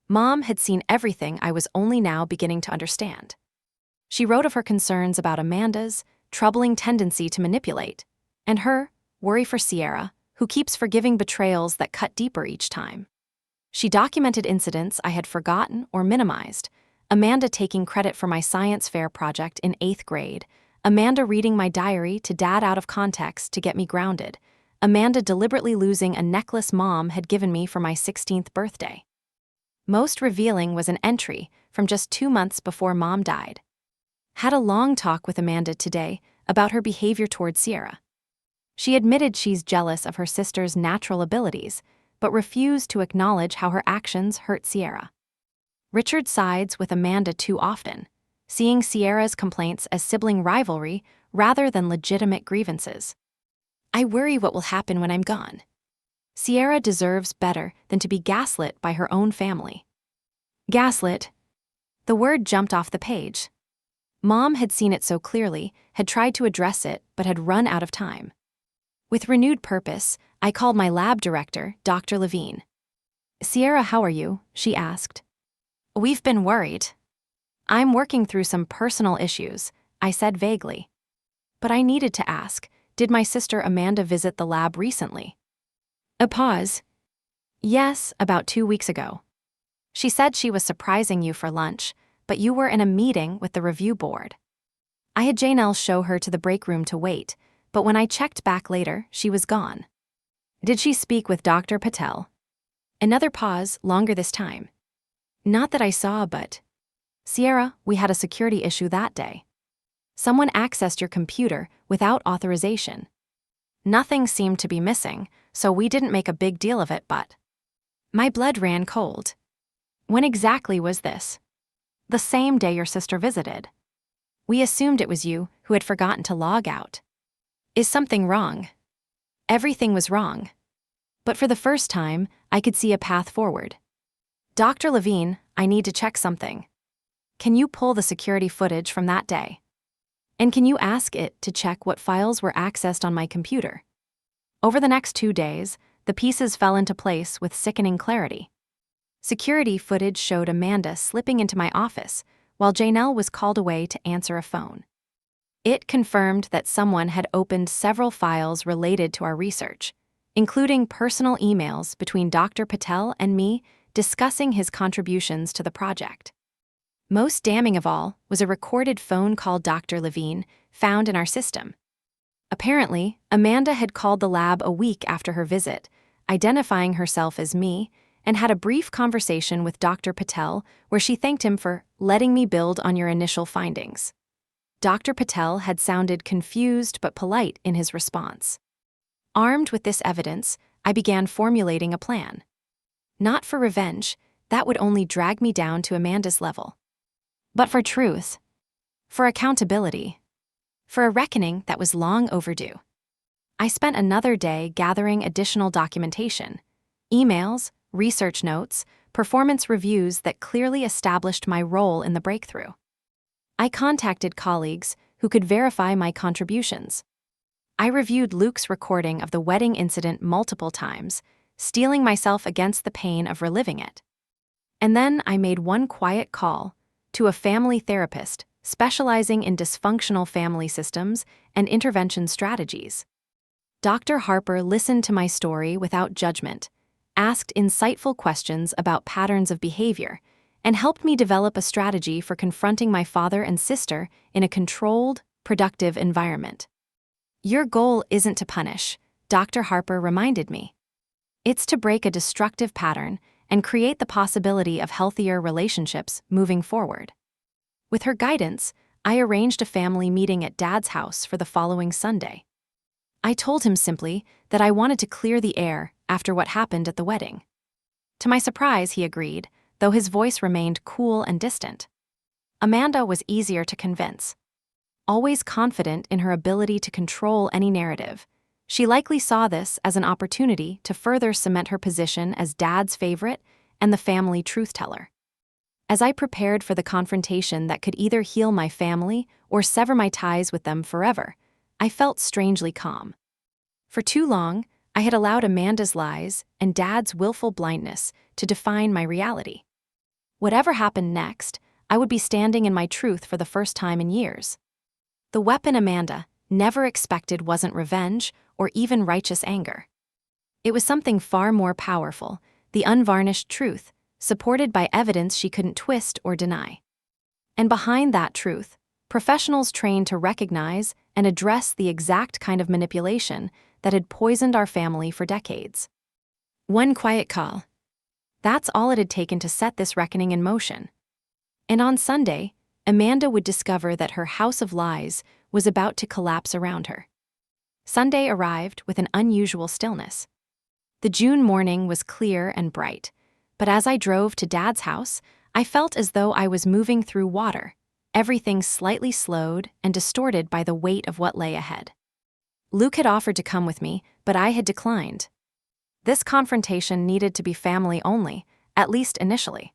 Mom had seen everything I was only now beginning to understand. She wrote of her concerns about Amanda's troubling tendency to manipulate, and her worry for Sierra, who keeps forgiving betrayals that cut deeper each time. She documented incidents I had forgotten or minimized, Amanda taking credit for my science fair project in 8th grade, Amanda reading my diary to Dad out of context to get me grounded, Amanda deliberately losing a necklace Mom had given me for my 16th birthday. Most revealing was an entry from just 2 months before Mom died. Had a long talk with Amanda today about her behavior toward Sierra. She admitted she's jealous of her sister's natural abilities, but refused to acknowledge how her actions hurt Sierra. Richard sides with Amanda too often, seeing Sierra's complaints as sibling rivalry rather than legitimate grievances. I worry what will happen when I'm gone. Sierra deserves better than to be gaslit by her own family. Gaslit. The word jumped off the page. Mom had seen it so clearly, had tried to address it, but had run out of time. With renewed purpose, I called my lab director, Dr. Levine. Sierra, how are you? She asked. We've been worried. I'm working through some personal issues, I said vaguely. But I needed to ask, did my sister Amanda visit the lab recently? A pause. Yes, about 2 weeks ago. She said she was surprising you for lunch, but you were in a meeting with the review board. I had Janelle show her to the break room to wait, but when I checked back later, she was gone. Did she speak with Dr. Patel? Another pause, longer this time. Not that I saw, but... Sierra, we had a security issue that day. Someone accessed your computer without authorization. Nothing seemed to be missing, so we didn't make a big deal of it, but... My blood ran cold. When exactly was this? The same day your sister visited. We assumed it was you who had forgotten to log out. Is something wrong? Everything was wrong. But for the first time, I could see a path forward. Dr. Levine, I need to check something. Can you pull the security footage from that day? And can you ask it to check what files were accessed on my computer? Over the next 2 days, the pieces fell into place with sickening clarity. Security footage showed Amanda slipping into my office while Janelle was called away to answer a phone. It confirmed that someone had opened several files related to our research, including personal emails between Dr. Patel and me discussing his contributions to the project. Most damning of all was a recorded phone call Dr. Levine found in our system. Apparently, Amanda had called the lab a week after her visit, identifying herself as me, and had a brief conversation with Dr. Patel where she thanked him for letting me build on your initial findings. Dr. Patel had sounded confused but polite in his response. Armed with this evidence, I began formulating a plan. Not for revenge, that would only drag me down to Amanda's level. But for truth. For accountability. For a reckoning that was long overdue. I spent another day gathering additional documentation, emails, research notes, performance reviews that clearly established my role in the breakthrough. I contacted colleagues who could verify my contributions. I reviewed Luke's recording of the wedding incident multiple times, steeling myself against the pain of reliving it. And then I made one quiet call to a family therapist specializing in dysfunctional family systems and intervention strategies. Dr. Harper listened to my story without judgment, asked insightful questions about patterns of behavior, and helped me develop a strategy for confronting my father and sister in a controlled, productive environment. Your goal isn't to punish, Dr. Harper reminded me. It's to break a destructive pattern and create the possibility of healthier relationships moving forward. With her guidance, I arranged a family meeting at Dad's house for the following Sunday. I told him simply that I wanted to clear the air after what happened at the wedding. To my surprise, he agreed, though his voice remained cool and distant. Amanda was easier to convince. Always confident in her ability to control any narrative, she likely saw this as an opportunity to further cement her position as Dad's favorite and the family truth-teller. As I prepared for the confrontation that could either heal my family or sever my ties with them forever, I felt strangely calm. For too long, I had allowed Amanda's lies and Dad's willful blindness to define my reality. Whatever happened next, I would be standing in my truth for the first time in years. The weapon Amanda never expected wasn't revenge or even righteous anger. It was something far more powerful, the unvarnished truth, supported by evidence she couldn't twist or deny. And behind that truth, professionals trained to recognize and address the exact kind of manipulation that had poisoned our family for decades. One quiet call. That's all it had taken to set this reckoning in motion. And on Sunday, Amanda would discover that her house of lies was about to collapse around her. Sunday arrived with an unusual stillness. The June morning was clear and bright, but as I drove to Dad's house, I felt as though I was moving through water, everything slightly slowed and distorted by the weight of what lay ahead. Luke had offered to come with me, but I had declined. This confrontation needed to be family only, at least initially.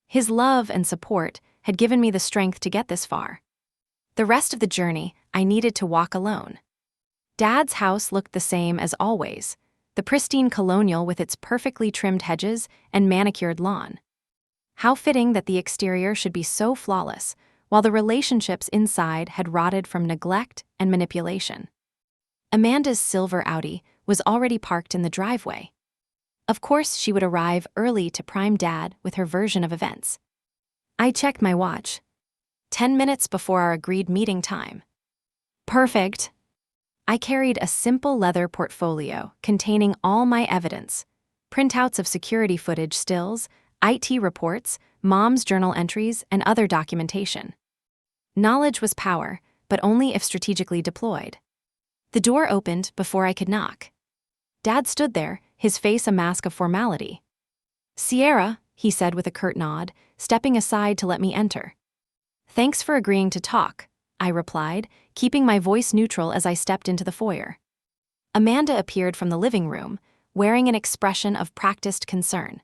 His love and support had given me the strength to get this far. The rest of the journey, I needed to walk alone. Dad's house looked the same as always, the pristine colonial with its perfectly trimmed hedges and manicured lawn. How fitting that the exterior should be so flawless, while the relationships inside had rotted from neglect and manipulation. Amanda's silver Audi was already parked in the driveway. Of course, she would arrive early to prime Dad with her version of events. I checked my watch. 10 minutes before our agreed meeting time. Perfect. I carried a simple leather portfolio containing all my evidence, printouts of security footage stills, IT reports, Mom's journal entries, and other documentation. Knowledge was power, but only if strategically deployed. The door opened before I could knock. Dad stood there, his face a mask of formality. "Sierra," he said with a curt nod, stepping aside to let me enter. "Thanks for agreeing to talk," I replied, keeping my voice neutral as I stepped into the foyer. Amanda appeared from the living room, wearing an expression of practiced concern.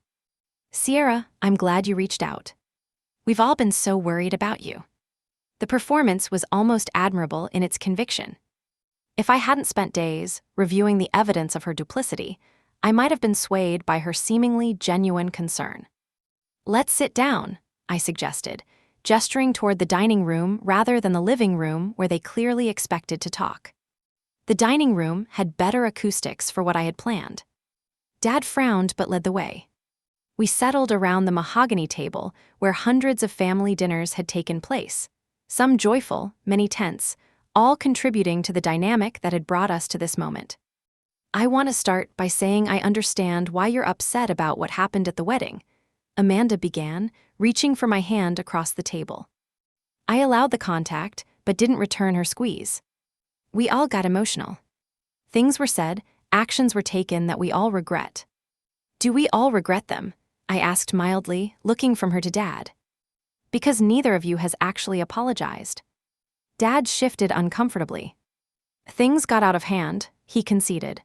"Sierra, I'm glad you reached out. We've all been so worried about you." The performance was almost admirable in its conviction. If I hadn't spent days reviewing the evidence of her duplicity, I might have been swayed by her seemingly genuine concern. "Let's sit down," I suggested, gesturing toward the dining room rather than the living room where they clearly expected to talk. The dining room had better acoustics for what I had planned. Dad frowned but led the way. We settled around the mahogany table where hundreds of family dinners had taken place, some joyful, many tense, all contributing to the dynamic that had brought us to this moment. "I want to start by saying I understand why you're upset about what happened at the wedding," Amanda began, reaching for my hand across the table. I allowed the contact, but didn't return her squeeze. We all got emotional. Things were said, actions were taken that we all regret. "Do we all regret them?" I asked mildly, looking from her to Dad. "Because neither of you has actually apologized." Dad shifted uncomfortably. "Things got out of hand," he conceded.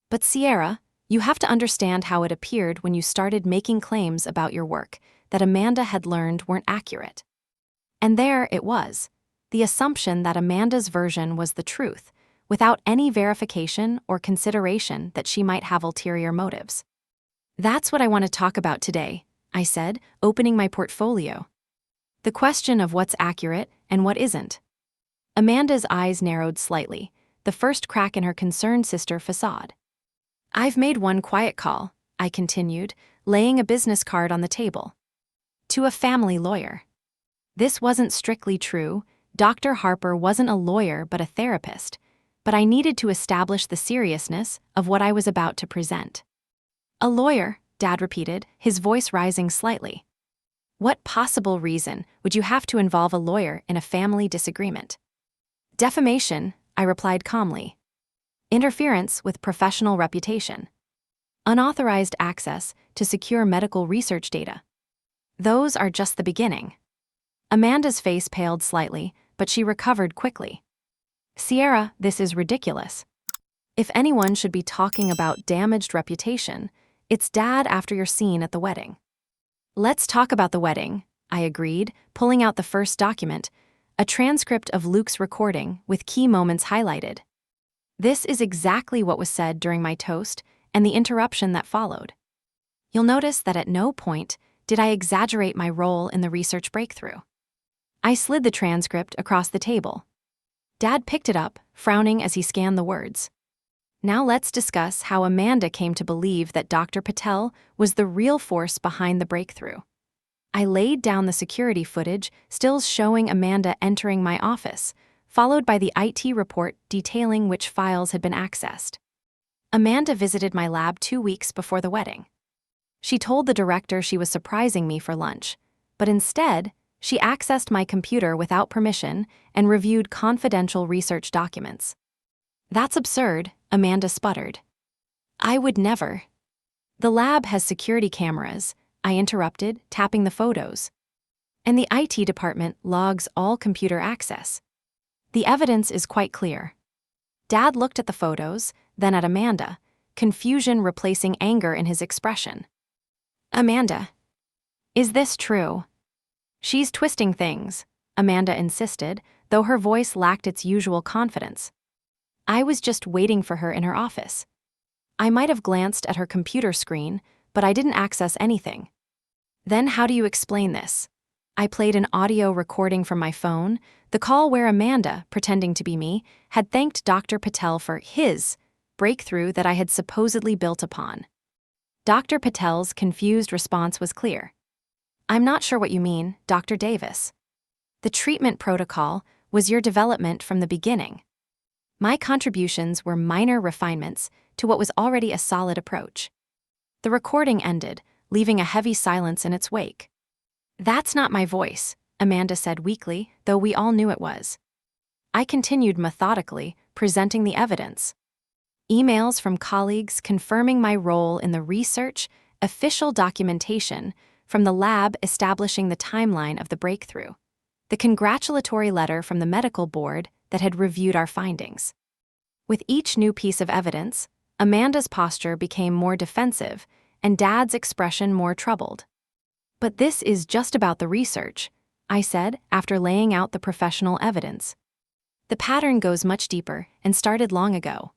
"But Sierra, you have to understand how it appeared when you started making claims about your work that Amanda had learned weren't accurate." And there it was, the assumption that Amanda's version was the truth, without any verification or consideration that she might have ulterior motives. "That's what I want to talk about today," I said, opening my portfolio. "The question of what's accurate and what isn't." Amanda's eyes narrowed slightly, the first crack in her concerned sister facade. "I've made one quiet call," I continued, laying a business card on the table. "To a family lawyer. This wasn't strictly true. Dr. Harper wasn't a lawyer but a therapist, but I needed to establish the seriousness of what I was about to present." "A lawyer," Dad repeated, his voice rising slightly. "What possible reason would you have to involve a lawyer in a family disagreement?" "Defamation," I replied calmly. "Interference with professional reputation. Unauthorized access to secure medical research data. Those are just the beginning." Amanda's face paled slightly, but she recovered quickly. "Sierra, this is ridiculous. If anyone should be talking about damaged reputation, it's Dad after your scene at the wedding." "Let's talk about the wedding," I agreed, pulling out the first document, a transcript of Luke's recording with key moments highlighted. This is exactly what was said during my toast and the interruption that followed. You'll notice that at no point did I exaggerate my role in the research breakthrough. I slid the transcript across the table. Dad picked it up, frowning as he scanned the words. "Now let's discuss how Amanda came to believe that Dr. Patel was the real force behind the breakthrough." I laid down the security footage, stills showing Amanda entering my office, followed by the IT report detailing which files had been accessed. Amanda visited my lab 2 weeks before the wedding. She told the director she was surprising me for lunch, but instead, she accessed my computer without permission and reviewed confidential research documents. "That's absurd," Amanda sputtered. "I would never." "The lab has security cameras," I interrupted, tapping the photos. "And the IT department logs all computer access. The evidence is quite clear." Dad looked at the photos, then at Amanda, confusion replacing anger in his expression. "Amanda, is this true?" "She's twisting things," Amanda insisted, though her voice lacked its usual confidence. "I was just waiting for her in her office. I might have glanced at her computer screen, but I didn't access anything." "Then how do you explain this?" I played an audio recording from my phone, the call where Amanda, pretending to be me, had thanked Dr. Patel for his breakthrough that I had supposedly built upon. Dr. Patel's confused response was clear. "I'm not sure what you mean, Dr. Davis. The treatment protocol was your development from the beginning. My contributions were minor refinements to what was already a solid approach." The recording ended, leaving a heavy silence in its wake. "That's not my voice," Amanda said weakly, though we all knew it was. I continued methodically, presenting the evidence. Emails from colleagues confirming my role in the research, official documentation from the lab establishing the timeline of the breakthrough, the congratulatory letter from the medical board that had reviewed our findings. With each new piece of evidence, Amanda's posture became more defensive and Dad's expression more troubled. But this is just about the research, I said after laying out the professional evidence. The pattern goes much deeper and started long ago.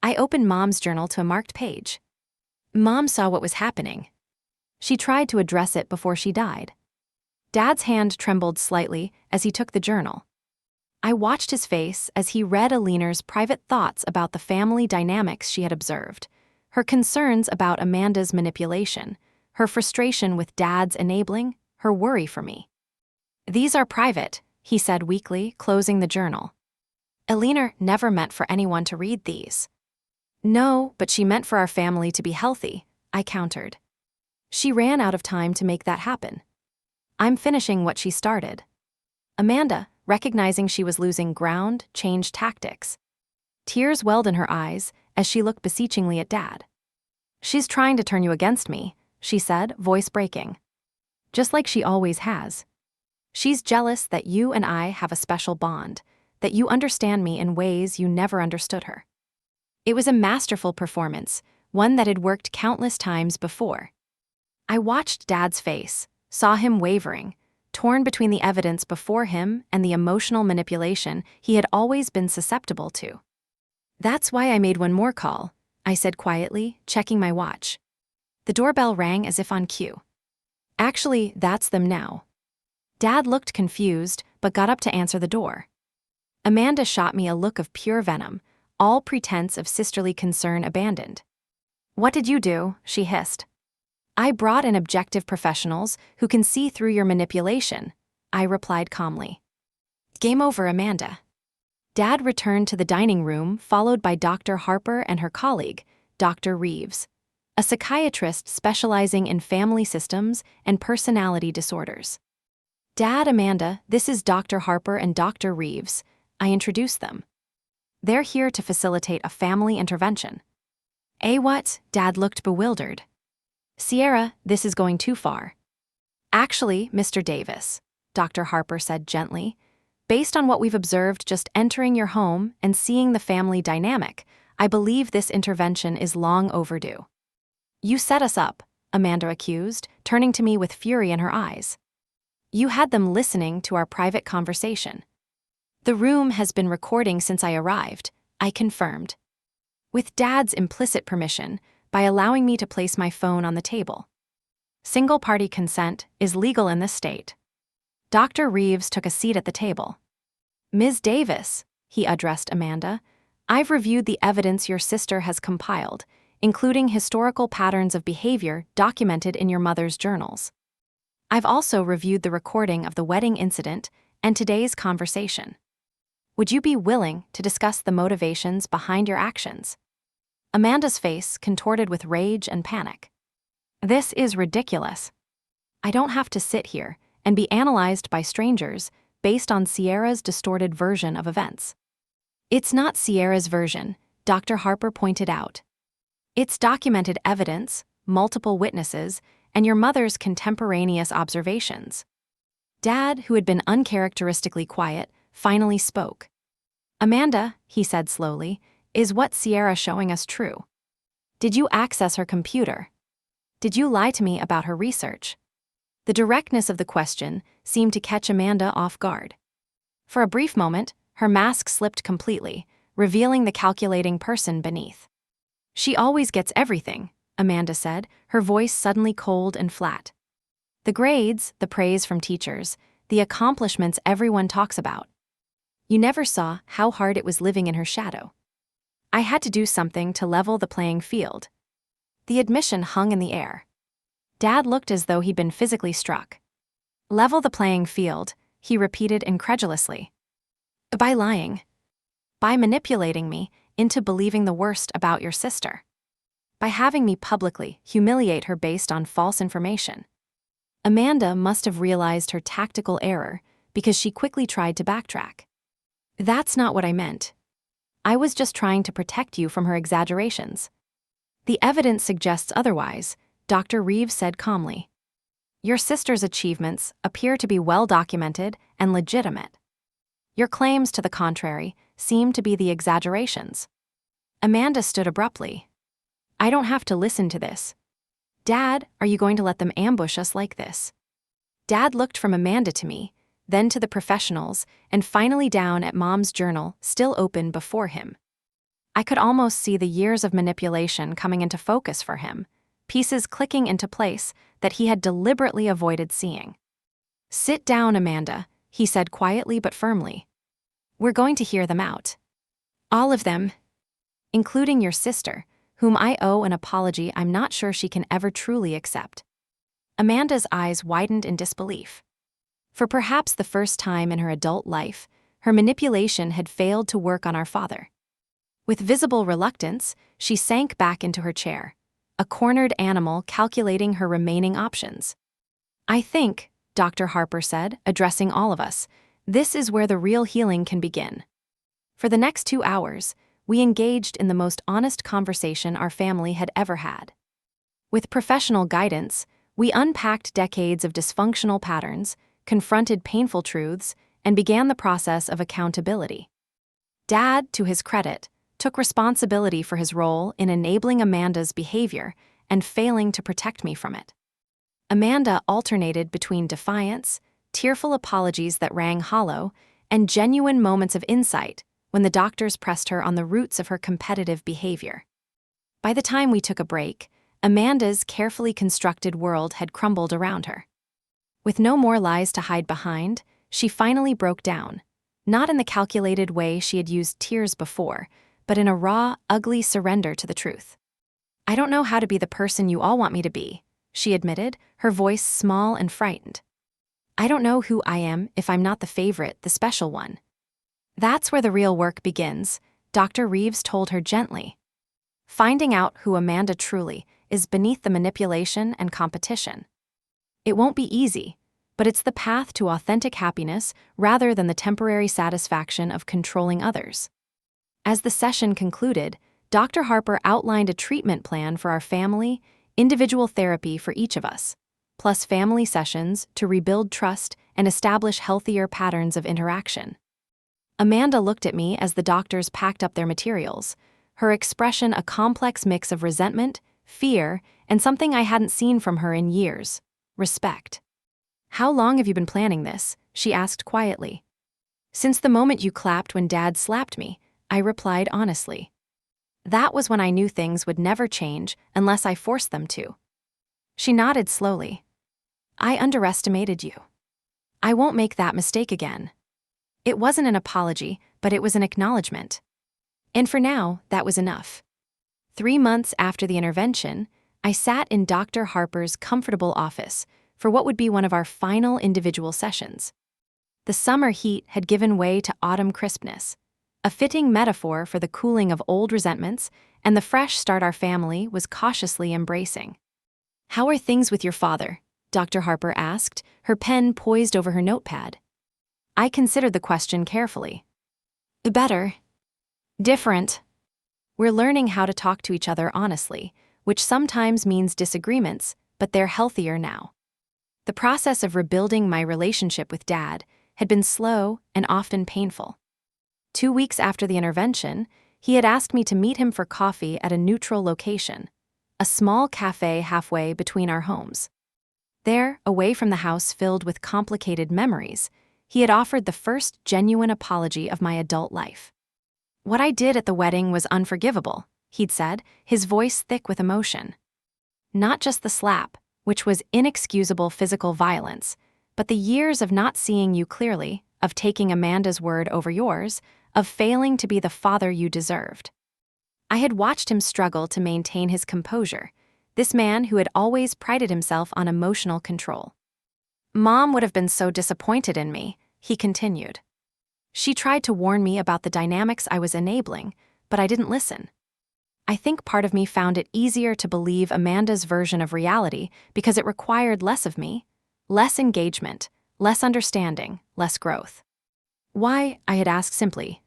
I opened Mom's journal to a marked page. Mom saw what was happening. She tried to address it before she died. Dad's hand trembled slightly as he took the journal. I watched his face as he read Alina's private thoughts about the family dynamics she had observed, her concerns about Amanda's manipulation, her frustration with Dad's enabling, her worry for me. "These are private," he said weakly, closing the journal. "Alina never meant for anyone to read these." "No, but she meant for our family to be healthy," I countered. "She ran out of time to make that happen. I'm finishing what she started." Amanda, recognizing she was losing ground, changed tactics. Tears welled in her eyes as she looked beseechingly at Dad. "She's trying to turn you against me," she said, voice breaking. "Just like she always has. She's jealous that you and I have a special bond, that you understand me in ways you never understood her." It was a masterful performance, one that had worked countless times before. I watched Dad's face, saw him wavering, torn between the evidence before him and the emotional manipulation he had always been susceptible to. "That's why I made one more call," I said quietly, checking my watch. The doorbell rang as if on cue. "Actually, that's them now." Dad looked confused, but got up to answer the door. Amanda shot me a look of pure venom, all pretense of sisterly concern abandoned. "What did you do?" she hissed. "I brought in objective professionals who can see through your manipulation," I replied calmly. "Game over, Amanda." Dad returned to the dining room, followed by Dr. Harper and her colleague, Dr. Reeves, a psychiatrist specializing in family systems and personality disorders. "Dad, Amanda, this is Dr. Harper and Dr. Reeves," I introduced them. "They're here to facilitate a family intervention." What?" Dad looked bewildered. "Sierra, this is going too far." "Actually, Mr. Davis," Dr. Harper said gently, "based on what we've observed just entering your home and seeing the family dynamic, I believe this intervention is long overdue." "You set us up," Amanda accused, turning to me with fury in her eyes. "You had them listening to our private conversation." "The room has been recording since I arrived," I confirmed. "With Dad's implicit permission, by allowing me to place my phone on the table. Single-party consent is legal in this state." Dr. Reeves took a seat at the table. "Ms. Davis," he addressed Amanda, "I've reviewed the evidence your sister has compiled, including historical patterns of behavior documented in your mother's journals. I've also reviewed the recording of the wedding incident and today's conversation. Would you be willing to discuss the motivations behind your actions?" Amanda's face contorted with rage and panic. "This is ridiculous. I don't have to sit here and be analyzed by strangers based on Sierra's distorted version of events." "It's not Sierra's version," Dr. Harper pointed out. "It's documented evidence, multiple witnesses, and your mother's contemporaneous observations." Dad, who had been uncharacteristically quiet, finally spoke. "Amanda," he said slowly, "is what Sierra showing us true? Did you access her computer? Did you lie to me about her research?" The directness of the question seemed to catch Amanda off guard. For a brief moment, her mask slipped completely, revealing the calculating person beneath. "She always gets everything," Amanda said, her voice suddenly cold and flat. "The grades, the praise from teachers, the accomplishments everyone talks about. You never saw how hard it was living in her shadow. I had to do something to level the playing field." The admission hung in the air. Dad looked as though he'd been physically struck. "Level the playing field," he repeated incredulously. "By lying. By manipulating me into believing the worst about your sister. By having me publicly humiliate her based on false information." Amanda must have realized her tactical error because she quickly tried to backtrack. "That's not what I meant. I was just trying to protect you from her exaggerations." "The evidence suggests otherwise," Dr. Reeves said calmly. "Your sister's achievements appear to be well documented and legitimate. Your claims to the contrary seem to be the exaggerations." Amanda stood abruptly. "I don't have to listen to this." Dad, are you going to let them ambush us like this? Dad looked from Amanda to me, then to the professionals, and finally down at Mom's journal, still open before him. I could almost see the years of manipulation coming into focus for him, pieces clicking into place that he had deliberately avoided seeing. "Sit down, Amanda," he said quietly but firmly. "We're going to hear them out. All of them, including your sister, whom I owe an apology I'm not sure she can ever truly accept." Amanda's eyes widened in disbelief. For perhaps the first time in her adult life, her manipulation had failed to work on our father. With visible reluctance, she sank back into her chair, a cornered animal calculating her remaining options. "I think," Dr. Harper said, addressing all of us, "this is where the real healing can begin." For the next 2 hours, we engaged in the most honest conversation our family had ever had. With professional guidance, we unpacked decades of dysfunctional patterns, confronted painful truths, and began the process of accountability. Dad, to his credit, took responsibility for his role in enabling Amanda's behavior and failing to protect me from it. Amanda alternated between defiance, tearful apologies that rang hollow, and genuine moments of insight when the doctors pressed her on the roots of her competitive behavior. By the time we took a break, Amanda's carefully constructed world had crumbled around her. With no more lies to hide behind, she finally broke down, not in the calculated way she had used tears before, but in a raw, ugly surrender to the truth. "I don't know how to be the person you all want me to be," she admitted, her voice small and frightened. "I don't know who I am if I'm not the favorite, the special one." "That's where the real work begins," Dr. Reeves told her gently. "Finding out who Amanda truly is beneath the manipulation and competition. It won't be easy, but it's the path to authentic happiness rather than the temporary satisfaction of controlling others." As the session concluded, Dr. Harper outlined a treatment plan for our family, individual therapy for each of us, plus family sessions to rebuild trust and establish healthier patterns of interaction. Amanda looked at me as the doctors packed up their materials, her expression a complex mix of resentment, fear, and something I hadn't seen from her in years: respect. "How long have you been planning this?" she asked quietly. "Since the moment you clapped when Dad slapped me," I replied honestly. "That was when I knew things would never change unless I forced them to." She nodded slowly. "I underestimated you. I won't make that mistake again." It wasn't an apology, but it was an acknowledgement. And for now, that was enough. 3 months after the intervention, I sat in Dr. Harper's comfortable office for what would be one of our final individual sessions. The summer heat had given way to autumn crispness, a fitting metaphor for the cooling of old resentments and the fresh start our family was cautiously embracing. "How are things with your father?" Dr. Harper asked, her pen poised over her notepad. I considered the question carefully. "Better. Different. We're learning how to talk to each other honestly, which sometimes means disagreements, but they're healthier now." The process of rebuilding my relationship with Dad had been slow and often painful. 2 weeks after the intervention, he had asked me to meet him for coffee at a neutral location, a small cafe halfway between our homes. There, away from the house filled with complicated memories, he had offered the first genuine apology of my adult life. "What I did at the wedding was unforgivable," he'd said, his voice thick with emotion. "Not just the slap, which was inexcusable physical violence, but the years of not seeing you clearly, of taking Amanda's word over yours, of failing to be the father you deserved." I had watched him struggle to maintain his composure, this man who had always prided himself on emotional control. "Mom would have been so disappointed in me," he continued. "She tried to warn me about the dynamics I was enabling, but I didn't listen. I think part of me found it easier to believe Amanda's version of reality because it required less of me, less engagement, less understanding, less growth." "Why?" I had asked simply.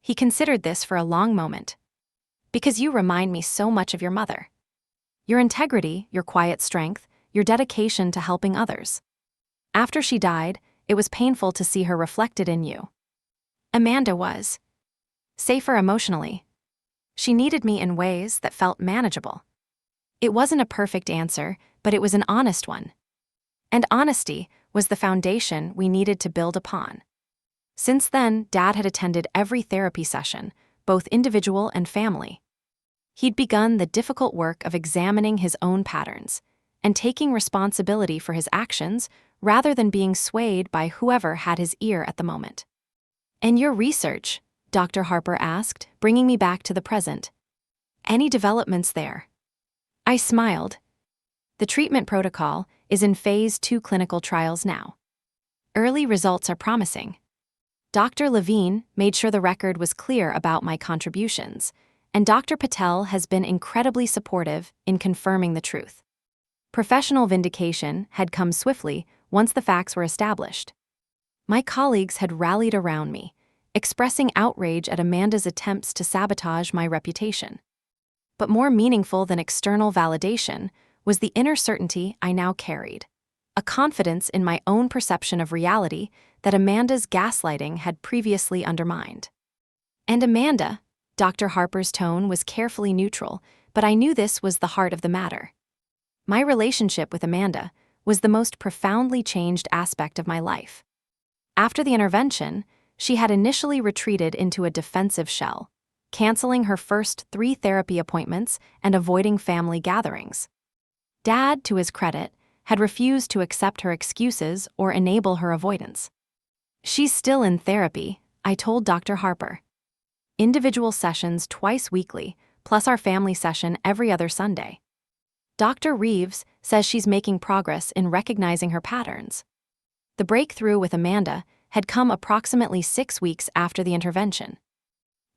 He considered this for a long moment. "Because you remind me so much of your mother. Your integrity, your quiet strength, your dedication to helping others. After she died, it was painful to see her reflected in you. Amanda was safer emotionally. She needed me in ways that felt manageable. It wasn't a perfect answer, but it was an honest one. And honesty was the foundation we needed to build upon. Since then, Dad had attended every therapy session, both individual and family. He'd begun the difficult work of examining his own patterns and taking responsibility for his actions rather than being swayed by whoever had his ear at the moment. "And your research?" Dr. Harper asked, bringing me back to the present. "Any developments there?" I smiled. "The treatment protocol is in phase 2 clinical trials now. Early results are promising." Dr. Levine made sure the record was clear about my contributions, and Dr. Patel has been incredibly supportive in confirming the truth. Professional vindication had come swiftly once the facts were established. My colleagues had rallied around me, expressing outrage at Amanda's attempts to sabotage my reputation. But more meaningful than external validation was the inner certainty I now carried, a confidence in my own perception of reality that Amanda's gaslighting had previously undermined. "And Amanda," Dr. Harper's tone was carefully neutral, but I knew this was the heart of the matter. My relationship with Amanda was the most profoundly changed aspect of my life. After the intervention, she had initially retreated into a defensive shell, canceling her first 3 therapy appointments and avoiding family gatherings. Dad, to his credit, had refused to accept her excuses or enable her avoidance. "She's still in therapy," I told Dr. Harper. "Individual sessions twice weekly, plus our family session every other Sunday. Dr. Reeves says she's making progress in recognizing her patterns." The breakthrough with Amanda had come approximately 6 weeks after the intervention.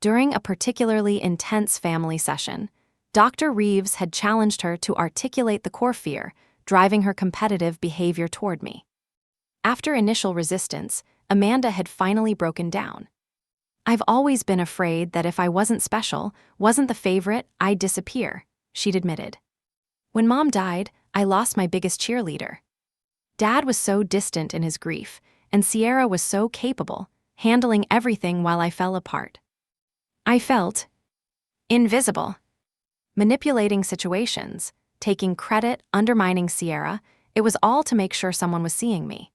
During a particularly intense family session, Dr. Reeves had challenged her to articulate the core fear driving her competitive behavior toward me. After initial resistance, Amanda had finally broken down. "I've always been afraid that if I wasn't special, wasn't the favorite, I'd disappear," she'd admitted. "When Mom died, I lost my biggest cheerleader. Dad was so distant in his grief, and Sierra was so capable, handling everything while I fell apart. I felt invisible, manipulating situations, taking credit, undermining Sierra. It was all to make sure someone was seeing me.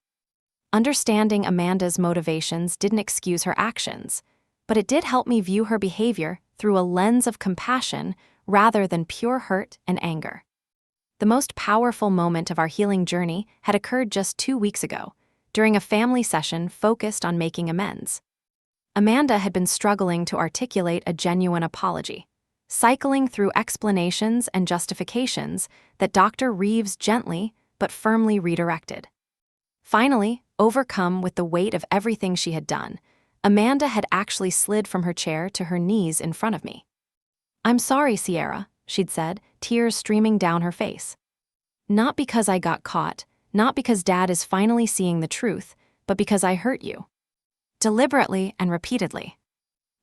Understanding Amanda's motivations didn't excuse her actions, but it did help me view her behavior through a lens of compassion rather than pure hurt and anger. The most powerful moment of our healing journey had occurred just 2 weeks ago, during a family session focused on making amends. Amanda had been struggling to articulate a genuine apology, cycling through explanations and justifications that Dr. Reeves gently but firmly redirected. Finally, overcome with the weight of everything she had done, Amanda had actually slid from her chair to her knees in front of me. "I'm sorry, Sierra," she'd said, tears streaming down her face. "Not because I got caught, not because Dad is finally seeing the truth, but because I hurt you. Deliberately and repeatedly.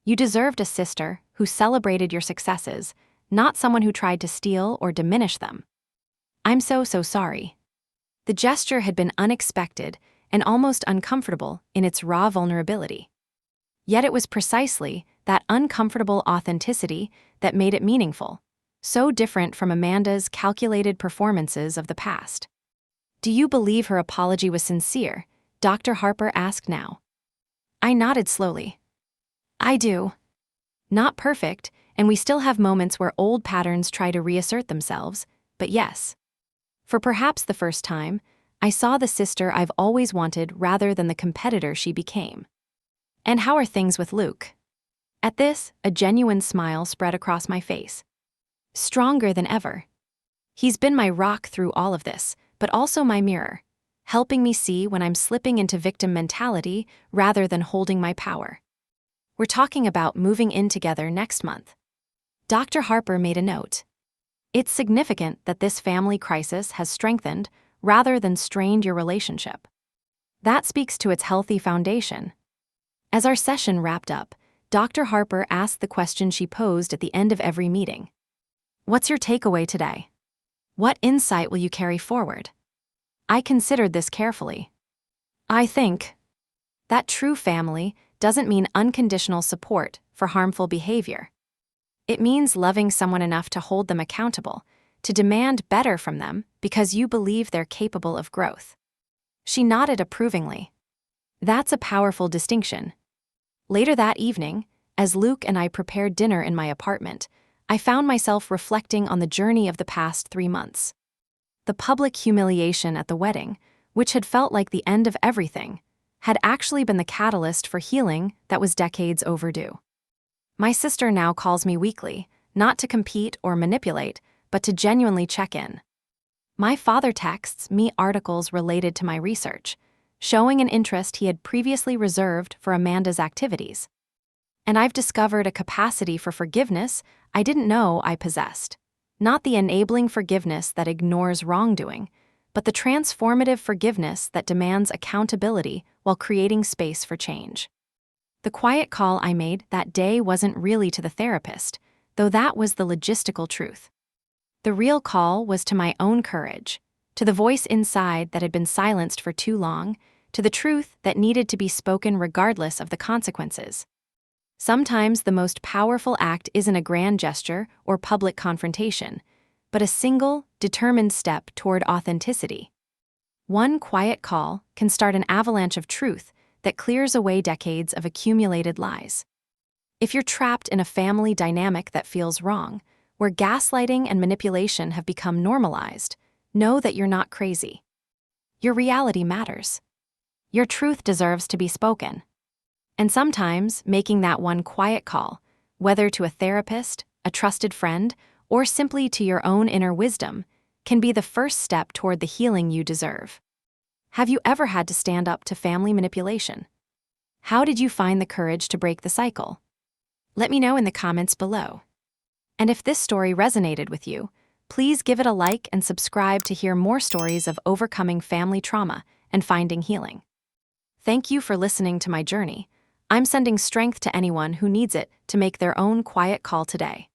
You deserved a sister who celebrated your successes, not someone who tried to steal or diminish them. I'm so sorry." The gesture had been unexpected and almost uncomfortable in its raw vulnerability. Yet it was precisely that uncomfortable authenticity that made it meaningful, so different from Amanda's calculated performances of the past. "Do you believe her apology was sincere?" Dr. Harper asked now. I nodded slowly. "I do. Not perfect, and we still have moments where old patterns try to reassert themselves, but yes. For perhaps the first time, I saw the sister I've always wanted rather than the competitor she became." "And how are things with Luke?" At this, a genuine smile spread across my face. "Stronger than ever. He's been my rock through all of this, but also my mirror, helping me see when I'm slipping into victim mentality rather than holding my power. We're talking about moving in together next month." Dr. Harper made a note. "It's significant that this family crisis has strengthened rather than strained your relationship. That speaks to its healthy foundation." As our session wrapped up, Dr. Harper asked the question she posed at the end of every meeting. "What's your takeaway today? What insight will you carry forward?" I considered this carefully. "I think that true family doesn't mean unconditional support for harmful behavior. It means loving someone enough to hold them accountable, to demand better from them because you believe they're capable of growth. She nodded approvingly. That's a powerful distinction. Later that evening, as Luke and I prepared dinner in my apartment, I found myself reflecting on the journey of the past 3 months. The public humiliation at the wedding, which had felt like the end of everything, had actually been the catalyst for healing that was decades overdue. My sister now calls me weekly, not to compete or manipulate, but to genuinely check in. My father texts me articles related to my research, showing an interest he had previously reserved for Amanda's activities. And I've discovered a capacity for forgiveness I didn't know I possessed. Not the enabling forgiveness that ignores wrongdoing, but the transformative forgiveness that demands accountability while creating space for change. The quiet call I made that day wasn't really to the therapist, though that was the logistical truth. The real call was to my own courage, to the voice inside that had been silenced for too long, to the truth that needed to be spoken regardless of the consequences. Sometimes the most powerful act isn't a grand gesture or public confrontation, but a single, determined step toward authenticity. One quiet call can start an avalanche of truth that clears away decades of accumulated lies. If you're trapped in a family dynamic that feels wrong, where gaslighting and manipulation have become normalized, know that you're not crazy. Your reality matters. Your truth deserves to be spoken. And sometimes, making that one quiet call, whether to a therapist, a trusted friend, or simply to your own inner wisdom, can be the first step toward the healing you deserve. Have you ever had to stand up to family manipulation? How did you find the courage to break the cycle? Let me know in the comments below. And if this story resonated with you, please give it a like and subscribe to hear more stories of overcoming family trauma and finding healing. Thank you for listening to my journey. I'm sending strength to anyone who needs it to make their own quiet call today.